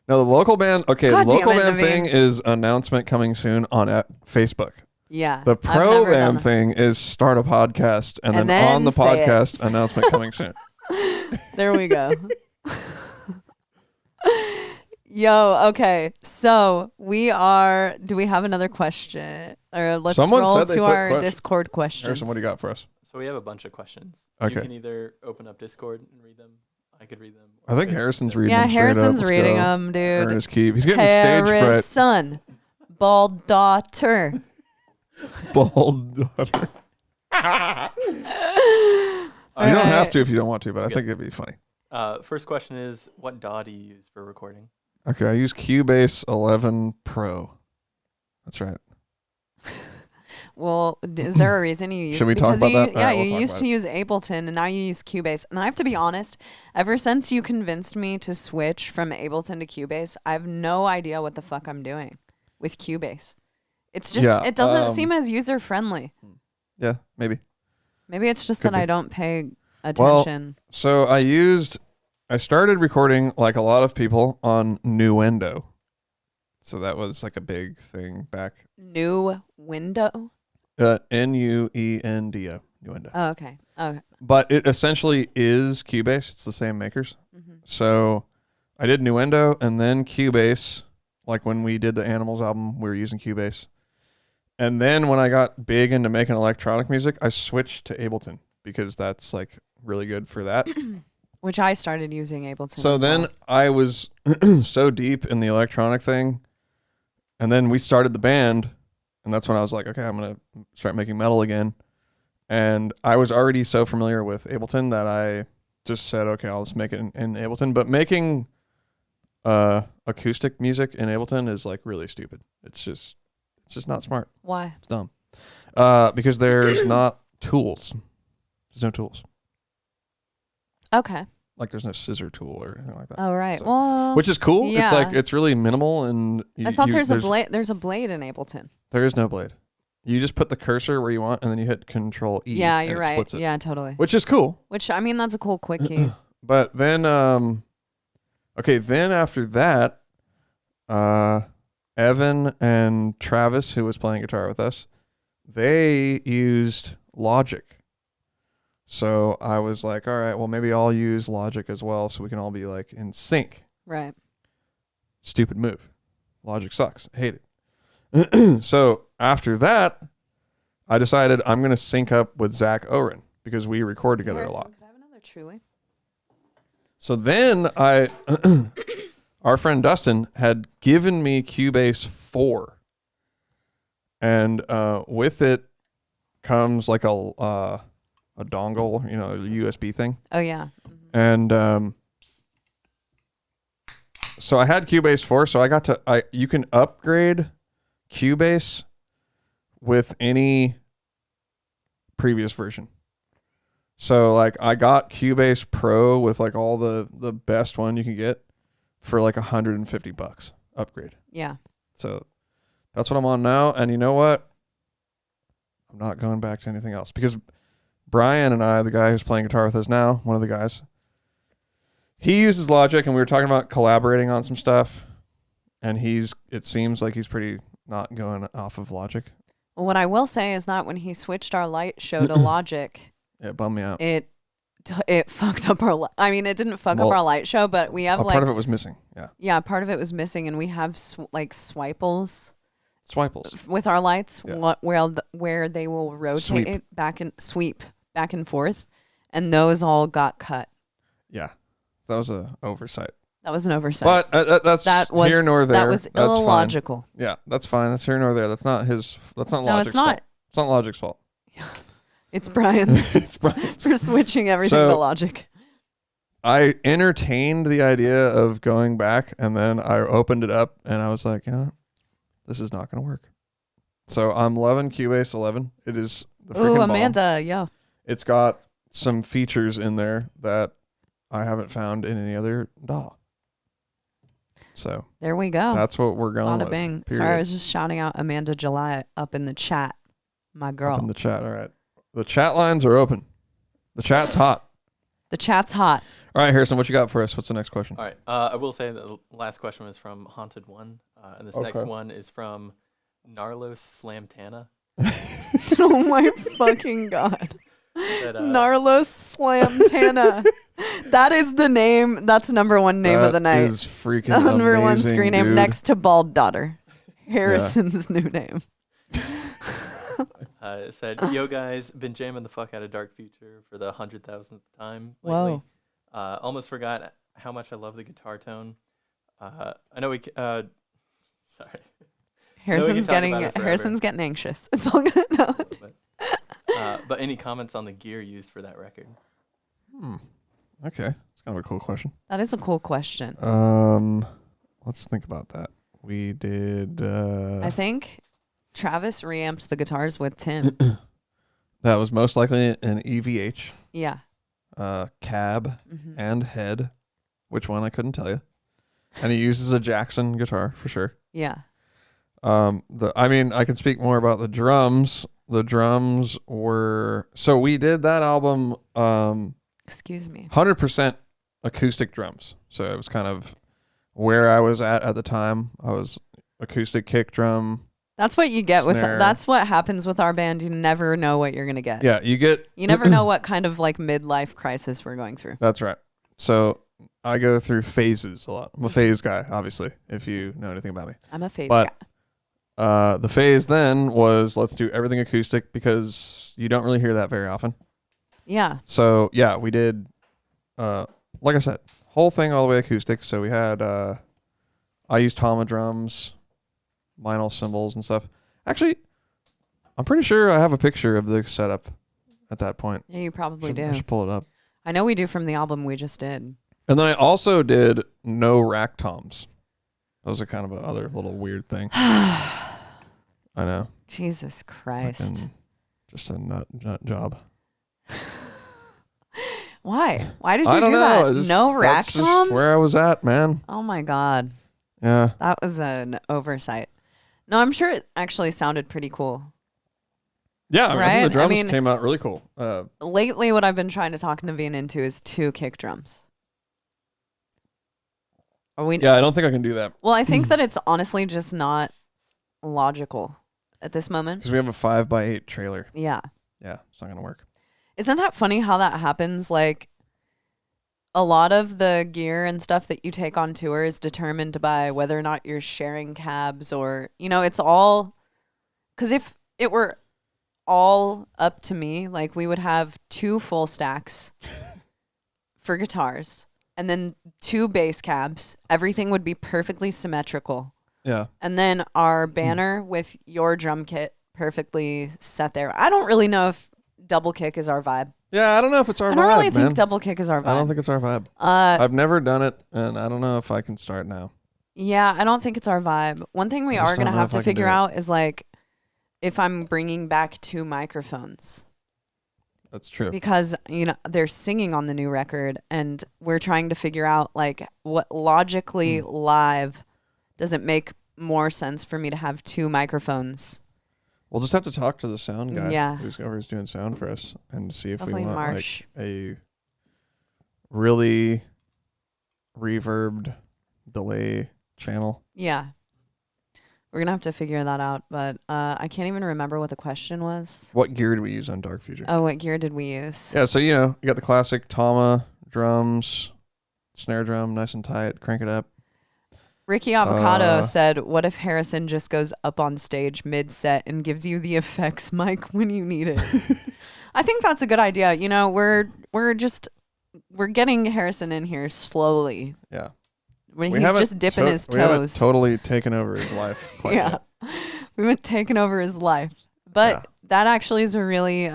No, the local band. Okay, God the local damn it, band Naveen. thing is announcement coming soon on Facebook. Yeah. The I've pro never done band that. thing is start a podcast, and And then on then the say it. podcast announcement coming soon. There we go. Yo, okay. So do we have another question? Or let's Someone roll said they to put our question- Discord questions. Harrison, what do you got for us? So we have a bunch of questions. Okay. You can either open up Discord and read them. I could read them. I think Harrison's reading Yeah, them straight Harrison's up. Let's reading go. them, dude. Ernest Keep. He's getting stage fright. Harrison, bald daughter. Bald daughter. You don't have to if you don't want to, but I think it'd be funny. First question is, what DAW do you use for recording? Okay, I use Cubase 11 Pro. That's right. Well, is there a reason you use? Should we talk because about that? Yeah, All right, we'll you talk used about to use Ableton, and now you use Cubase. And I have to be honest, ever since you convinced me to switch from Ableton to Cubase, I have no idea what the fuck I'm doing with Cubase. It's just it doesn't seem as user friendly. Yeah, maybe. Maybe it's just Could that be. I don't pay attention. So I started recording like a lot of people on Nuendo. So that was like a big thing back. New window. Nuendo. Nuendo. Oh, okay. Okay. But it essentially is Cubase. It's the same makers. Mm-hmm. So I did Nuendo and then Cubase. Like when we did the Animals album, we were using Cubase. And then when I got big into making electronic music, I switched to Ableton because that's like really good for that. Which I started using Ableton. So as then well. I was so deep in the electronic thing. And then we started the band. And that's when I was like, okay, I'm going to start making metal again. And I was already so familiar with Ableton that I just said, okay, I'll just make it in Ableton. But making acoustic music in Ableton is like really stupid. It's just not smart. Why? It's dumb. Because there's not tools. There's no tools. Okay. Like there's no scissor tool or anything like that. Oh, right. So- Well, Which is cool. yeah. It's like it's really minimal, and I thought there's a blade. There's a blade in Ableton. There is no blade. You just put the cursor where you want, and then you hit Control E. Yeah, and you're it right. splits it, Yeah, totally. which is cool. Which I mean, that's a cool quick key. But then, then after that, Evan and Travis, who was playing guitar with us, they used Logic. So I was like, all right, well, maybe I'll use Logic as well, so we can all be like in sync. Right. Stupid move. Logic sucks. I hate it. So after that, I decided I'm going to sync up with Zach Oren because we record together a lot. Could I have another Truly? So then our friend Dustin had given me Cubase 4. And with it comes like a dongle, a USB thing. Oh yeah. And so I had Cubase 4, so you can upgrade Cubase with any previous version. So like I got Cubase Pro with like all the best one you can get for like $150 upgrade. Yeah. So that's what I'm on now. And you know what? I'm not going back to anything else because Brian and I, the guy who's playing guitar with us now, one of the guys, he uses Logic, and we were talking about collaborating on some stuff, and it seems like he's pretty not going off of Logic. What I will say is that when he switched our light show to Logic, it bummed me out. It fucked up our. I mean, it didn't fuck up our light show, but we have part of it was missing. Yeah. Yeah, part of it was missing, and we have swiples. Swiples with our lights, where they will rotate sweep back and forth, and those all got cut. Yeah, that was an oversight. That was an oversight. But that's here nor there. That was illogical. Yeah, that's fine. That's here nor there. That's not Logic's fault. It's not Logic's fault. It's Brian's. It's Brian's for switching everything to Logic. I entertained the idea of going back, and then I opened it up, and I was like, you know what? This is not going to work. So I'm loving Cubase 11. It is the freaking bomb. Amanda, yeah. It's got some features in there that I haven't found in any other DAW. So there we go. That's what we're going with. Bing. Sorry, I was just shouting out Amanda July up in the chat. My girl. Up in the chat. All right. The chat lines are open. The chat's hot. The chat's hot. All right, Harrison, what you got for us? What's the next question? All right. I will say that the last question was from Haunted One, and this next one is from Narlos Slamtana. Oh my fucking god. Narlos Slamtana. That is the name. That's number one name of the night. That is freaking number amazing, one screen dude. name next to Bald Daughter. Harrison's new name. It said, yo guys, been jamming the fuck out of Dark Future for the 100,000th time lately. Whoa. Almost forgot how much I love the guitar tone. I know we sorry. Harrison's getting anxious. It's all good now. But any comments on the gear used for that record? Okay. It's kind of a cool question. That is a cool question. Let's think about that. We did I think Travis reamped the guitars with Tim. That was most likely an EVH. Yeah. Cab and head. Which one I couldn't tell you. And he uses a Jackson guitar for sure. Yeah. I can speak more about the drums. The drums were we did that album. Excuse me. 100% acoustic drums. So it was kind of where I was at the time. I was acoustic kick drum. That's what you get that's what happens with our band. You never know what you're going to get. Yeah, you never know what kind of like midlife crisis we're going through. That's right. So I go through phases a lot. I'm a phase guy, obviously, if you know anything about me. I'm a phase guy. The phase then was let's do everything acoustic because you don't really hear that very often. Yeah. So yeah, we did, like I said, whole thing all the way acoustic. So we had, I used Tama drums, vinyl cymbals and stuff. Actually, I'm pretty sure I have a picture of the setup at that point. Yeah, you probably do. I should pull it up. I know we do from the album we just did. And then I also did no rack toms. That was a kind of a other little weird thing. I know. Jesus Christ. Just a nut job. Why? Why did you do that? No rack toms? That's just where I was at, man. Oh my God. Yeah. That was an oversight. No, I'm sure it actually sounded pretty cool. Yeah, I think the drums came out really cool. Lately, what I've been trying to talk Naveen into is 2 kick drums. Yeah, I don't think I can do that. Well, I think that it's honestly just not logical at this moment. Because we have a 5x8 trailer. Yeah. Yeah, it's not going to work. Isn't that funny how that happens? Like, a lot of the gear and stuff that you take on tour is determined by whether or not you're sharing cabs or, it's all... Because if it were all up to me, like, we would have 2 full stacks for guitars and then 2 bass cabs. Everything would be perfectly symmetrical. Yeah. And then our banner with your drum kit perfectly set there. I don't really know if double kick is our vibe. Yeah, I don't know if it's our vibe. I don't really think double kick is our vibe. I don't think it's our vibe. I've never done it, and I don't know if I can start now. Yeah, I don't think it's our vibe. One thing we are going to have to figure out is, like, if I'm bringing back 2 microphones. That's true. Because, they're singing on the new record, and we're trying to figure out, like, what logically live does it make more sense for me to have 2 microphones. We'll just have to talk to the sound guy who's doing sound for us and see if Hopefully we want like a really reverbed delay channel. Yeah. We're gonna have to figure that out, but I can't even remember what the question was. What gear did we use on Dark Future? Oh, what gear did we use? Yeah, so you got the classic Tama drums, snare drum, nice and tight, crank it up. Ricky Avocado said, "What if Harrison just goes up on stage mid-set and gives you the effects mic when you need it?" I think that's a good idea. We're getting Harrison in here slowly. Yeah. When he's just dipping his toes. We haven't totally taken over his life. Quite yet. We haven't taken over his life. But that actually is a really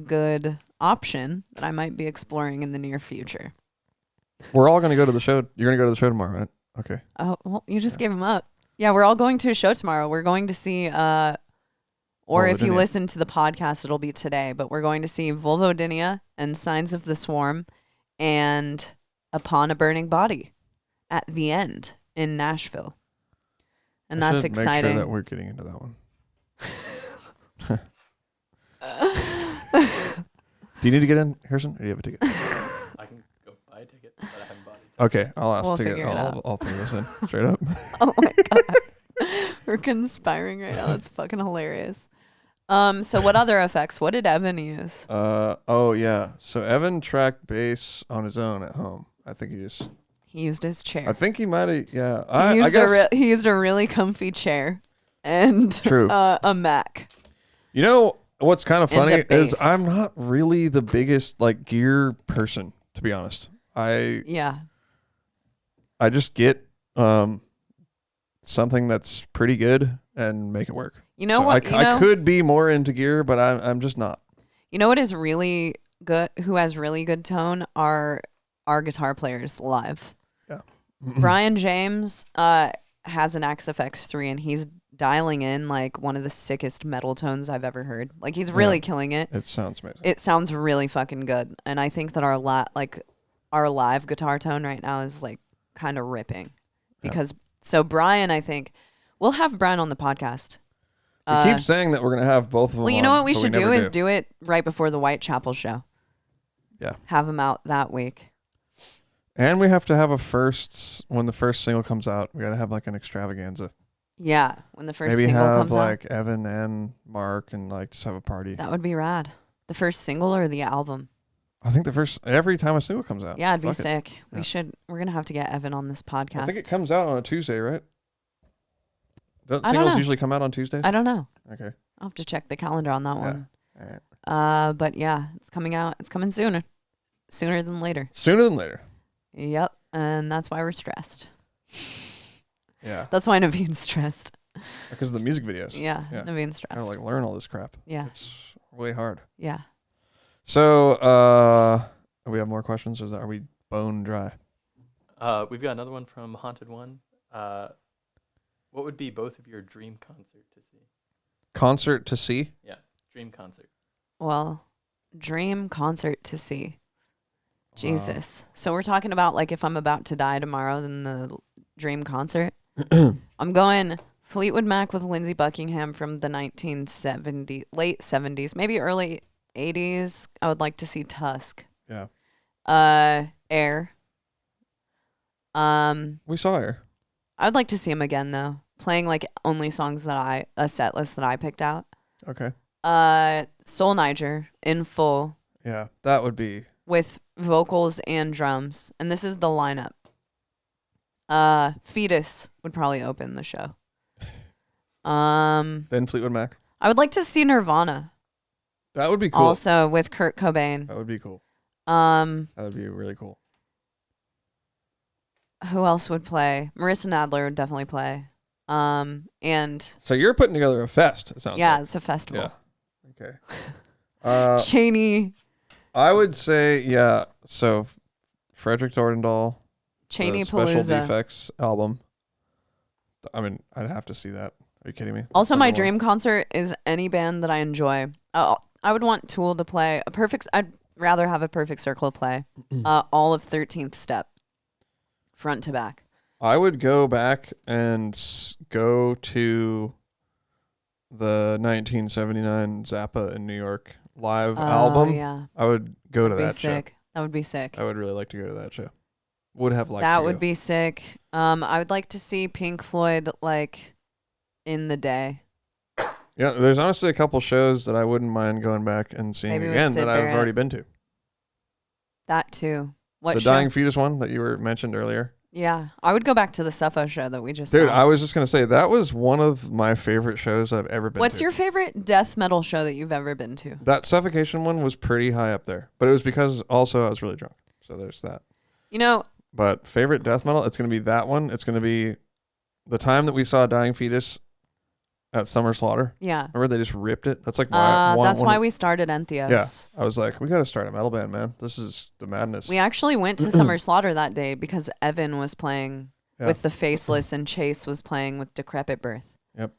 good option that I might be exploring in the near future. We're all going to go to the show. You're going to go to the show tomorrow, right? Okay. Oh, well, you just gave him up. Yeah, we're all going to a show tomorrow. We're going to see, or if you listen to the podcast, it'll be today, but we're going to see Vulvodynia and Signs of the Swarm and Upon a Burning Body at the end in Nashville. And that's exciting. Make sure that we're getting into that one. Do you need to get in, Harrison, or do you have a ticket? I can go buy a ticket, but I haven't bought it. Okay, I'll ask we'll to get all three of us in, straight up. Oh my God. We're conspiring right now. That's fucking hilarious. So what other effects? What did Evan use? Oh yeah. So Evan tracked bass on his own at home. I think he used his chair. I think he might have. Yeah. He used a really comfy chair and a Mac. You know what's kind of funny is I'm not really the biggest gear person, to be honest. I just get something that's pretty good and make it work. You know what? I could be more into gear, but I'm just not. You know what is really good? Who has really good tone are our guitar players live. Yeah. Brian James has an XFX3 and he's dialing in one of the sickest metal tones I've ever heard. He's really killing it. It sounds amazing. It sounds really fucking good, and I think that our live guitar tone right now is kind of ripping because so Brian, I think we'll have Brian on the podcast. We keep saying that we're going to have both of them. Well, you know what we should do is do it right before the Whitechapel show. Yeah. Have him out that week. And we have to have when the first single comes out, we got to have an extravaganza. Yeah, when the first single comes out. Maybe have Evan and Mark and just have a party. That would be rad. The first single or the album? I think every time a single comes out. Yeah, it'd be sick. We're going to have to get Evan on this podcast. I think it comes out on a Tuesday, right? Don't singles usually come out on Tuesdays? I don't know. Okay. I'll have to check the calendar on that one. All right. But yeah, it's coming out. It's coming sooner. Sooner than later. Sooner than later. Yep. And that's why we're stressed. Yeah. That's why Naveen's stressed. Because of the music videos. Yeah. Naveen's stressed. Kind of learn all this crap. Yeah. It's way hard. Yeah. So, do we have more questions or are we bone dry? We've got another one from Haunted One. What would be both of your dream concert to see? Concert to see? Yeah, dream concert. Well, dream concert to see. Jesus. So we're talking about if I'm about to die tomorrow, then the dream concert. I'm going Fleetwood Mac with Lindsey Buckingham from the late 70s, maybe early 80s. I would like to see Tusk. Yeah. Air. We saw Air. I would like to see him again though, playing only songs that a set list that I picked out. Okay. Soul Niger in full. Yeah, that would be with vocals and drums, and this is the lineup. Fetus would probably open the show. Then Fleetwood Mac. I would like to see Nirvana. That would be cool. Also with Kurt Cobain. That would be cool. That would be really cool. Who else would play? Marissa Nadler would definitely play. And so you're putting together a fest. It sounds like. It's a festival. Yeah. Okay. Cheney. I would say So, Frederick Dordendahl. Cheney Special Palooza. Defects album. I mean, I'd have to see that. Are you kidding me? Also, my dream concert is any band that I enjoy. I would want Tool to play I'd rather have a Perfect Circle play all of 13th Step, front to back. I would go back and go to the 1979 Zappa in New York live album. Yeah. I would go to that show. That would be sick. I would really like to go to that show. Would have liked that to would go. be sick. I would like to see Pink Floyd in the day. Yeah, there's honestly a couple shows that I wouldn't mind going back and seeing Maybe with again Sid that I've Barrett. already been to. That too. What The show? Dying Fetus one that you were mentioned earlier. Yeah, I would go back to the Suffo show that we just Dude, saw. I was just going to say, that was one of my favorite shows I've ever been to. What's your favorite death metal show that you've ever been to? That Suffocation one was pretty high up there. But it was because also I was really drunk. So there's that. You know, But favorite death metal, it's going to be that one. It's going to be the time that we saw Dying Fetus at Summer Slaughter. yeah. Remember they just ripped it? That's like why. That's why we started Entheos. Yeah. I was like, we got to start a metal band, man. This is the madness. We actually went to Summer Slaughter that day because Evan was playing with the Faceless and Chase was playing with Decrepit Birth. Yep.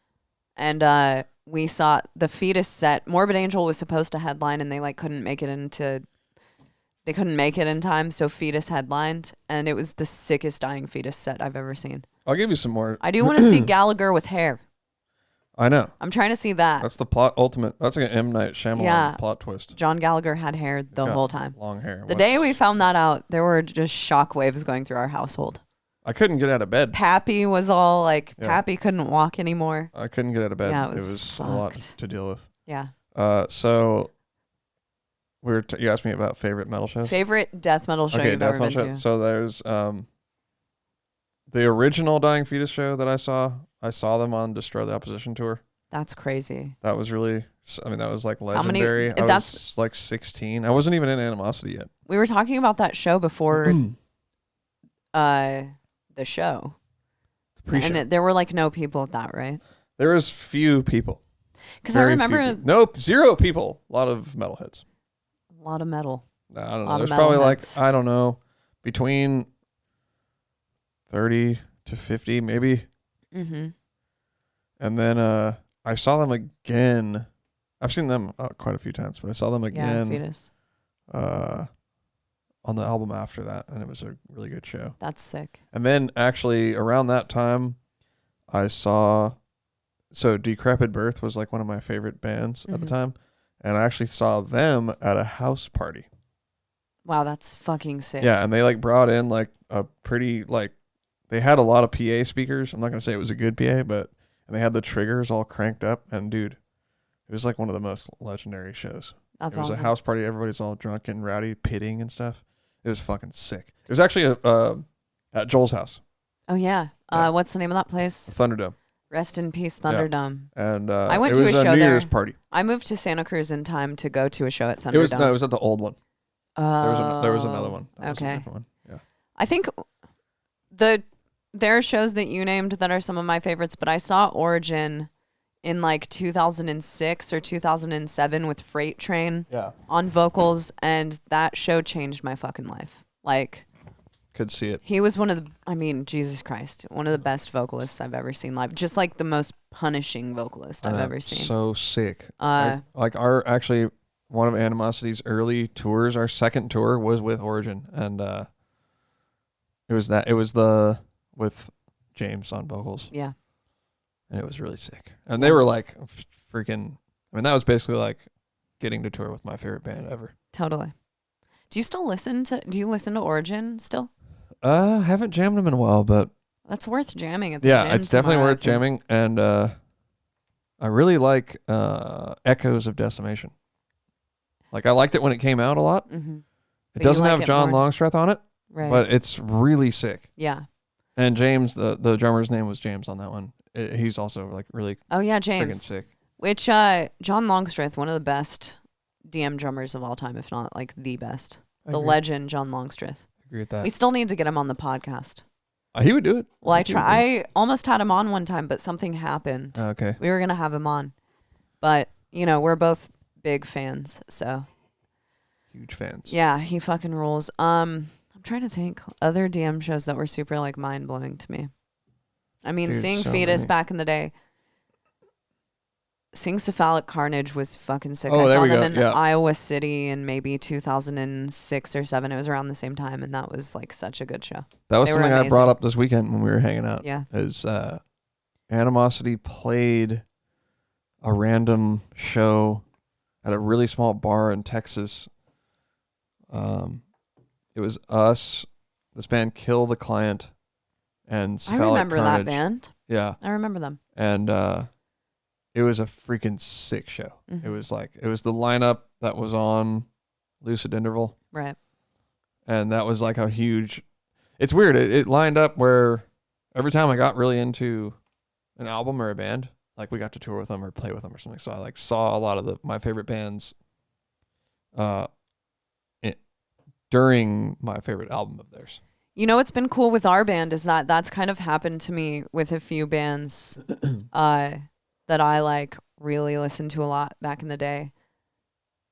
And we saw the Fetus set. Morbid Angel was supposed to headline and they couldn't make it in time, so Fetus headlined, and it was the sickest Dying Fetus set I've ever seen. I'll give you some more. I do want to see Gallagher with hair. I know. I'm trying to see that. That's the plot ultimate. That's like an M. Night Shyamalan plot twist. John Gallagher had hair the whole time. Long hair. The day we found that out, there were just shockwaves going through our household. I couldn't get out of bed. Pappy was all Pappy couldn't walk anymore. I couldn't get out of bed. Yeah, it was fucked. a lot to deal with. Yeah. So you asked me about favorite metal shows. Favorite death metal show you've ever been to? So there's the original Dying Fetus show that I saw. I saw them on Destroy the Opposition tour. That's crazy. That was really, that was like legendary. I was like 16. I wasn't even in Animosity yet. We were talking about that show before the show. Pre-show. And there were no people at that, right? There was few people. Because I remember... Nope, 0 people. A lot of metalheads. A lot of metal. I don't know. There's probably I don't know, between 30 to 50 maybe. Mm-hmm. And then I saw them again. I've seen them quite a few times, but I saw them again. Yeah, Fetus. On the album after that, and it was a really good show. That's sick. And then actually around that time, I saw... So Decrepit Birth was like one of my favorite bands at the time. And I actually saw them at a house party. Wow, that's fucking sick. Yeah, and they brought in a pretty they had a lot of PA speakers. I'm not gonna say it was a good PA, but and they had the triggers all cranked up, and dude, it was like one of the most legendary shows. That's It was awesome. a house party, everybody's all drunk and rowdy, pitting and stuff. It was fucking sick. It was actually at Joel's house. Oh yeah. Yeah. What's the name of that place? Thunderdome. Rest in peace, Thunderdome. And I went it to was a show New there. Year's party. I moved to Santa Cruz in time to go to a show at Thunderdome. It was at the old one. There was another one. That was a Okay. different one. Yeah. I think there are shows that you named that are some of my favorites, but I saw Origin in 2006 or 2007 with Freight Train on vocals, and that show changed my fucking life. Could see it. He was Jesus Christ, one of the best vocalists I've ever seen live. Just the most punishing vocalist I've ever seen. So sick. Actually one of Animosity's early tours, our second tour was with Origin, and it was with James on vocals. Yeah. And it was really sick. And they were freaking, that was basically getting to tour with my favorite band ever. Totally. Do you listen to Origin still? Haven't jammed them in a while, but That's worth jamming at the yeah, gym it's definitely tomorrow, worth jamming. And I really like Echoes of Decimation. I liked it when it came out a lot. Mm-hmm. It doesn't have John more. Longstreth on it, Right. but it's really sick. Yeah. And James, the drummer's name was James on that one. He's also really Oh yeah, freaking James. sick. Which John Longstreth, one of the best DM drummers of all time, if not the best. The legend John Longstreth. I agree with that. We still need to get him on the podcast. He would do it. Well, I almost had him on one time, but something happened. Okay. We were gonna have him on, but we're both big fans, so Huge fans. yeah, he fucking rules. I'm trying to think other DM shows that were super mind blowing to me. Dude, seeing so Fetus many. back in the day. Seeing Cephalic Carnage was fucking sick. Oh, I there saw we them go. in Yeah. Iowa City in maybe 2006 or 7. It was around the same time, and that was such a good show. That was They were something I amazing. brought up this weekend when we were hanging out. Yeah. Is Animosity played a random show at a really small bar in Texas. It was us, this band Kill the Client, and I remember Carnage. that band. Yeah. I remember them. And it was a freaking sick show. Mm-hmm. It was the lineup that was on Lucid Interval. Right. And that was like a huge, it's weird. It lined up where every time I got really into an album or a band, like we got to tour with them or play with them or something. So I like saw a lot of my favorite bands during my favorite album of theirs. You know what's been cool with our band is that that's kind of happened to me with a few bands that I like really listened to a lot back in the day.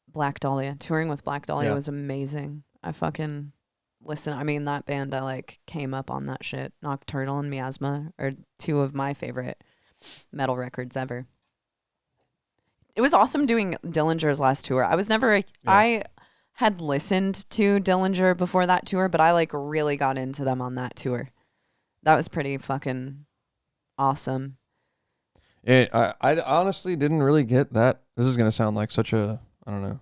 Black Dahlia. Touring with Black Dahlia was amazing. I fucking listen. I mean, that band, I like came up on that shit. Nocturnal and Miasma are two of my favorite metal records ever. It was awesome doing Dillinger's last tour. I was never I had listened to Dillinger before that tour, but I like really got into them on that tour. That was pretty fucking awesome. I honestly didn't really get that. This is gonna sound like such a, I don't know,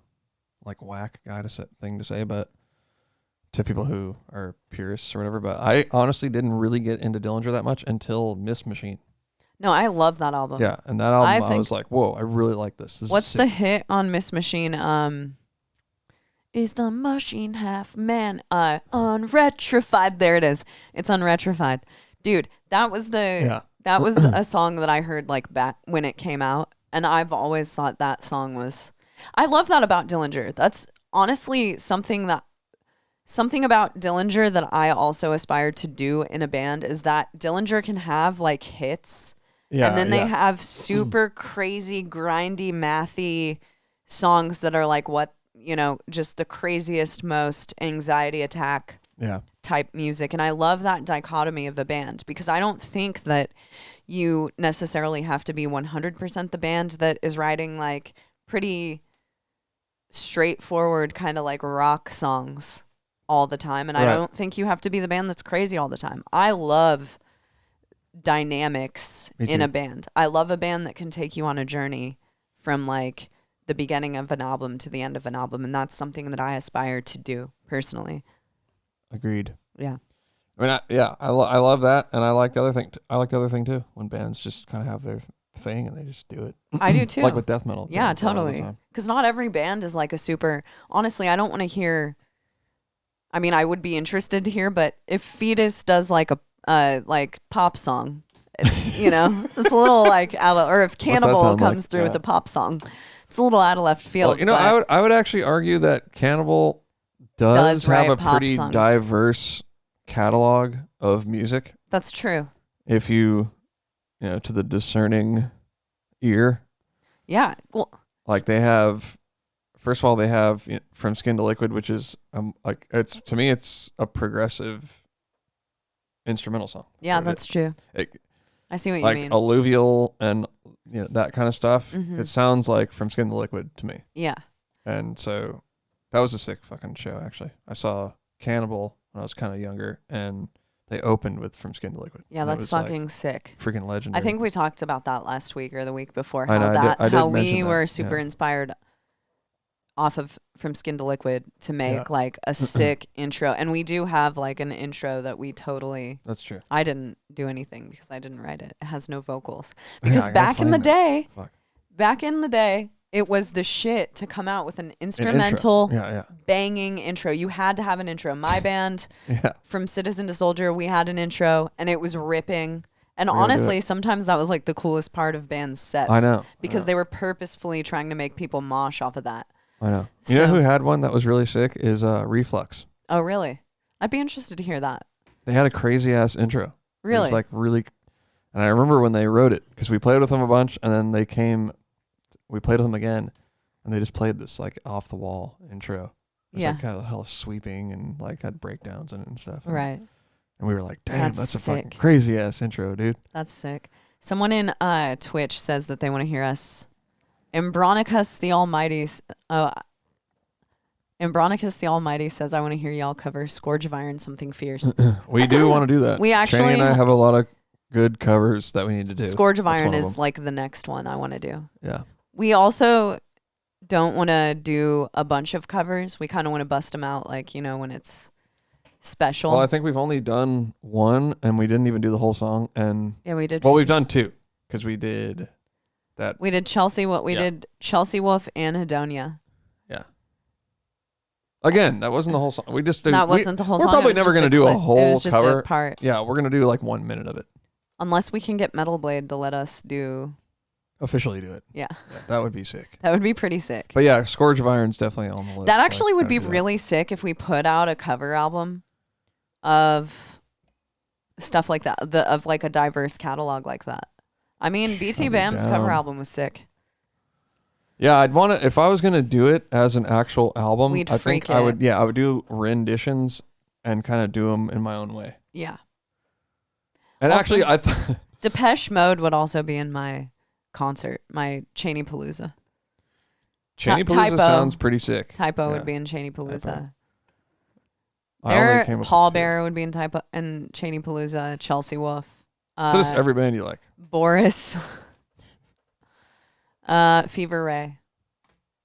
like whack thing to say, but to people who are purists or whatever. But I honestly didn't really get into Dillinger that much until Miss Machine. No, I love that album. Yeah, and that album I was like, whoa, I really like this. What's the hit on Miss Machine? Is the machine half man? Unretrified. There it is. It's Unretrified. Dude, that was that was a song that I heard like back when it came out, and I've always thought that song was. I love that about Dillinger. That's honestly something about Dillinger that I also aspire to do in a band is that Dillinger can have like hits. Yeah, and then they have super crazy, grindy, mathy songs that are like just the craziest, most anxiety attack type music. And I love that dichotomy of the band because I don't think that you necessarily have to be 100% the band that is writing like pretty straightforward kind of like rock songs all the time. And I don't think you have to be the band that's crazy all the time. I love dynamics in a band. I love a band that can take you on a journey from like the beginning of an album to the end of an album, and that's something that I aspire to do personally. Agreed. Yeah. I mean, I love that, and I like the other thing. I like the other thing too when bands just kind of have their thing and they just do it. I do too. Like with death metal. Yeah, totally. Because not every band is like a super. Honestly, I don't want to hear. I mean, I would be interested to hear, but if Fetus does like a like pop song, it's it's a little like or if Cannibal comes through with a pop song, it's a little out of left field. Well, I would actually argue that Cannibal does have a pretty diverse catalog of music. That's true. If you to the discerning ear. Yeah. Well, like they have. First of all, they have From Skin to Liquid, which is like to me it's a progressive instrumental song. Yeah, that's true. I see what you mean. Like alluvial and that kind of stuff. Mm-hmm. It sounds like From Skin to Liquid to me. Yeah. And so that was a sick fucking show. Actually, I saw Cannibal when I was kind of younger, and they opened with From Skin to Liquid. Yeah, that's fucking sick. Freaking legendary. I think we talked about that last week or the week before. How we were super inspired off of From Skin to Liquid to make like a sick intro. And we do have like an intro that we totally. That's true. I didn't do anything because I didn't write it. It has no vocals. Because back in the day, it was the shit to come out with an instrumental banging intro. You had to have an intro. My band, From Citizen to Soldier, we had an intro and it was ripping. And honestly, sometimes that was like the coolest part of bands' sets. I know. Because they were purposefully trying to make people mosh off of that. I know. You know who had one that was really sick is Reflux. Oh, really? I'd be interested to hear that. They had a crazy ass intro. Really? It was like really, and I remember when they wrote it because we played with them a bunch, and then we played with them again, and they just played this like off the wall intro. It was like kind of hella sweeping and like had breakdowns in it and stuff. Right. And we were like, damn, that's a fucking crazy ass intro, dude. That's sick. Someone in Twitch says that they want to hear us. Ambronicus the Almighty says, I want to hear y'all cover Scourge of Iron, Something Fierce. We do want to do that. We actually... Shani and I have a lot of good covers that we need to do. Scourge of Iron is like the next one I want to do. Yeah. We also don't want to do a bunch of covers. We kind of want to bust them out like, when it's special. Well, I think we've only done one, and we didn't even do the whole song. And yeah, we did. Well, we've done two because we did that. We did Chelsea. We did Chelsea Wolf and Hedonia. Yeah. Again, that wasn't the whole song. We just did. That wasn't the whole song. We're probably never going to do a whole It was just cover. a part. Yeah, we're going to do like 1 minute of it. Unless we can get Metal Blade to let us do. Officially do it. Yeah. That would be sick. That would be pretty sick. But yeah, Scourge of Iron's definitely on the list. That actually would be really sick if we put out a cover album of stuff like that, of like a diverse catalog like that. I mean, BT Bam's cover album was sick. Yeah, I'd want to, if I was going to do it as an actual album, I think I would do renditions and kind of do them in my own way. Yeah. And also, actually, Depeche Mode would also be in my concert, my Cheney Palooza. Cheney Palooza sounds pretty sick. Typo would be in Cheney Palooza. Paul Bearer would be in Typo and Cheney Palooza, Chelsea Wolf. So just every band you like. Boris. Fever Ray.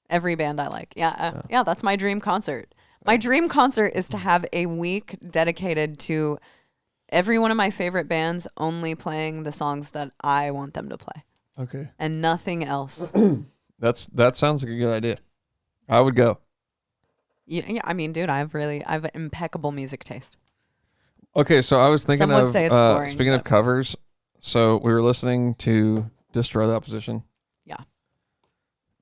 Every band I like. Yeah, that's my dream concert. My dream concert is to have a week dedicated to every one of my favorite bands only playing the songs that I want them to play. Okay. And nothing else. That sounds like a good idea. I would go. Yeah, I mean, dude, I have impeccable music taste. Okay, so I was thinking Some would say it's boring, speaking of covers, so we were listening to Destroy the Opposition. Yeah.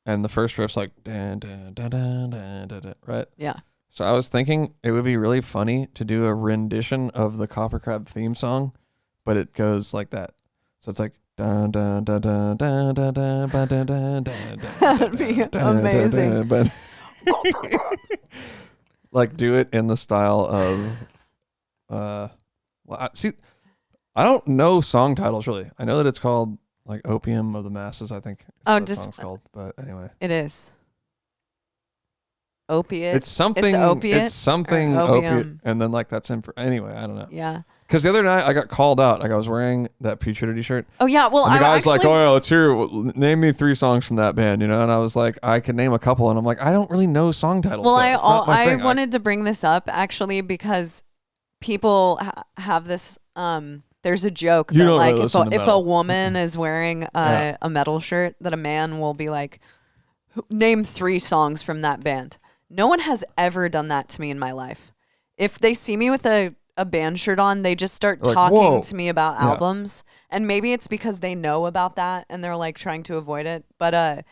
And the first riff's like dun, dun, dun, dun, dun, dun, dun, right? Yeah. So I was thinking it would be really funny to do a rendition of the KoperCrabb theme song, but it goes like that. So it's like dun dun dun dun dun dun dun dun dun dun dun. That'd be amazing. But like do it in the style of I don't know song titles really. I know that it's called like Opium of the Masses, I think. The song's called, but anyway. It is. Opiate. It's something. It's opiate. It's something opiate, and then like that's anyway. I don't know. Yeah. Because the other night I got called out. Like I was wearing that Putridity shirt. Oh yeah. Well, and the guy's like, "Oh yeah, let's hear. Name me 3 songs from that band," you know. And I was like, "I can name a couple," and I'm like, "I don't really know song titles." Well, so I wanted to bring this up actually because people have this. There's a joke that like if a woman is wearing a metal shirt, that a man will be like, "Name 3 songs from that band." No one has ever done that to me in my life. If they see me with a band shirt on, they just start talking to me about albums. And maybe it's because they know about that and they're like trying to avoid it. But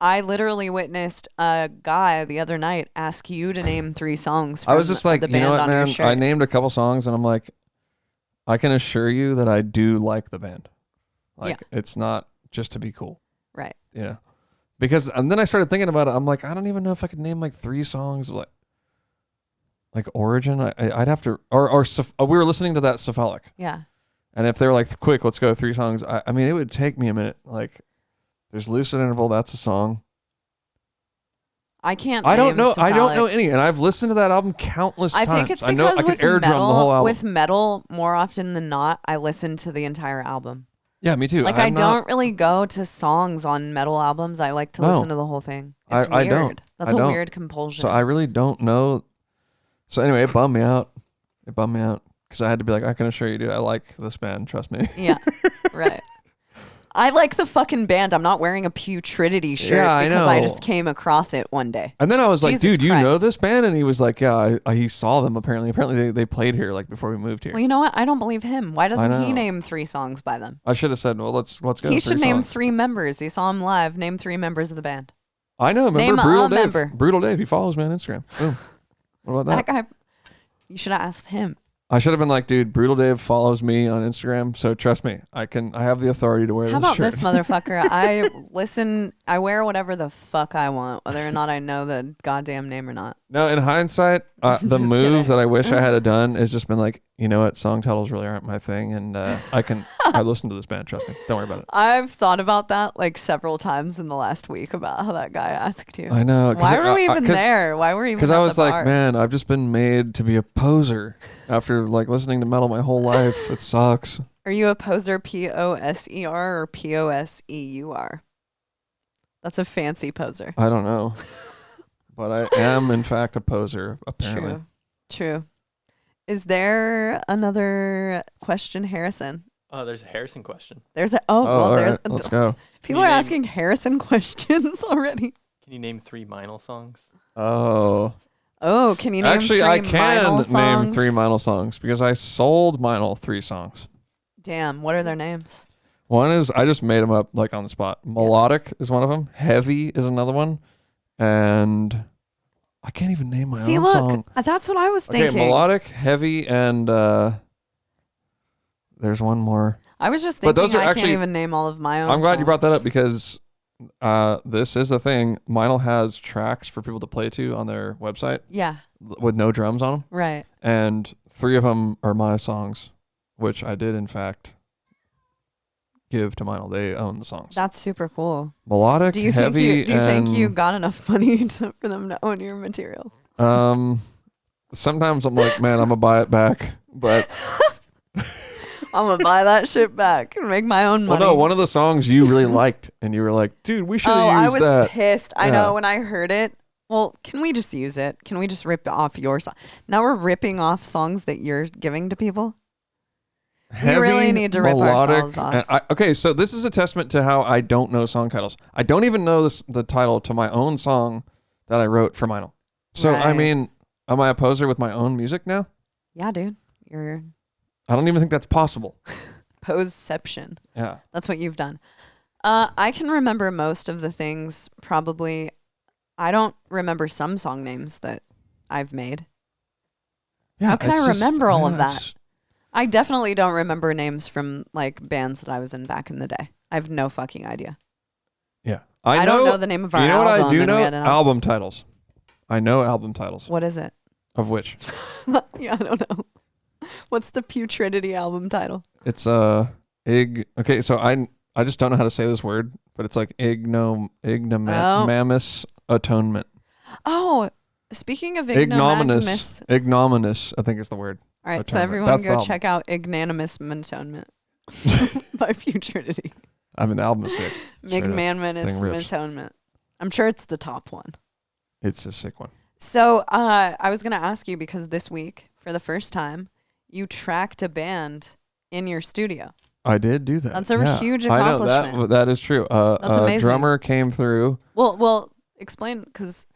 I literally witnessed a guy the other night ask you to name 3 songs from I was just like, the band you know what, on your man? shirt. I named a couple songs and I'm like, I can assure you that I do like the band. Like it's not just to be cool. Right. You know? Because, and then I started thinking about it. I'm like, I don't even know if I could name like 3 songs like Origin. I'd have to, or we were listening to that Cephalic. Yeah. And if they were like, quick, let's go 3 songs. I mean, it would take me a minute. Like, there's Lucid Interval. That's a song. I can't. I don't know. Cephalic. I don't know any. And I've listened to that album countless times. I think it's because I could air drum the whole album. With metal, more often than not, I listen to the entire album. Yeah, me too. Like I don't really go to songs on metal albums. I like to listen to the whole thing. It's weird. I don't. That's a weird compulsion. So I really don't know. So anyway, it bummed me out. Because I had to be like, I can assure you, dude, I like this band. Trust me. Yeah, right. I like the fucking band. I'm not wearing a Putridity shirt because I just came across it one day. And then I was like, Jesus dude, Christ. you know this band? And he was like, yeah, he saw them apparently. Apparently they played here like before we moved here. Well, you know what? I don't believe him. Why doesn't he name 3 songs by them? I should have said, well, let's go. He should name 3 members. He saw him live. Name 3 members of the band. I know. Remember Name Brutal Dave? member. Brutal Dave. He follows me on Instagram. Boom. What about that? That guy. You should have asked him. I should have been like, dude, Brutal Dave follows me on Instagram, so trust me, I have the authority to wear this shirt. How about this motherfucker? I wear whatever the fuck I want, whether or not I know the goddamn name or not. No, in hindsight, the move that I wish I had done is just been like, you know what, song titles really aren't my thing, and I listen to this band, trust me, don't worry about it. I've thought about that like several times in the last week about how that guy asked you. I know. Why were we even there? Why were we even? Because I was like, bar? Man, I've just been made to be a poser after like listening to metal my whole life. It sucks. Are you a poser, Poser, or Poseur? That's a fancy poser. I don't know. But I am, in fact, a poser, apparently. True. Is there another question, Harrison? Oh, there's a Harrison question. There's a all right, let's go. People are asking Harrison questions already. Can you name 3 Meinl songs? Oh, can you name Actually, 3 I can Meinl songs? name 3 Meinl songs because I sold Meinl 3 songs. Damn, what are their names? One is, I just made them up like on the spot. Melodic is one of them. Heavy is another one. And I can't even name my own song. That's what I was thinking. Okay, melodic, heavy, and there's one more. I was just thinking those are I actually, can't even name all of my own I'm glad songs. you brought that up because this is a thing. Meinl has tracks for people to play to on their website. Yeah. With no drums on them. Right. And 3 of them are my songs, which I did, in fact, give to Meinl. They own the songs. That's super cool. Melodic, do you heavy, think you got enough money for them to own your material? Sometimes I'm like, man, I'm going to buy it back. But I'm going to buy that shit back and make my own money. Well, no, one of the songs you really liked, and you were like, dude, we should have used that. I was pissed. I know when I heard it. Well, can we just use it? Can we just rip off your song? Now we're ripping off songs that you're giving to people? Heavy, we really need to rip ourselves off. Okay, so this is a testament to how I don't know song titles. I don't even know the title to my own song that I wrote for Meinl. So, Right. I mean, am I a poser with my own music now? Yeah, dude. You're I don't even think that's possible. poseception. Yeah. That's what you've done. I can remember most of the things probably. I don't remember some song names that I've made. Yeah, How can I remember all of that? it's- I definitely don't remember names from like bands that I was in back in the day. I have no fucking idea. Yeah. I don't know the name of our You know album. what I do and know? we had an Album titles. I know album titles. What is it? Of which? Yeah, I don't know. What's the Putridity album title? It's Okay, so I just don't know how to say this word, but it's like ignomamous atonement. Oh, speaking of Ignominious. Ignominious, I think is the word. All right, atonement. so everyone That's the go album. check out Ignanimous Atonement by Putridity. I mean, the album is sick. Straight up. Ignominious Thing rips. Atonement. I'm sure it's the top one. It's a sick one. So I was going to ask you, because this week, for the first time, you tracked a band in your studio. I did do that. That's a huge accomplishment. I know, that is true. That's amazing. Drummer came through. Well, explain, because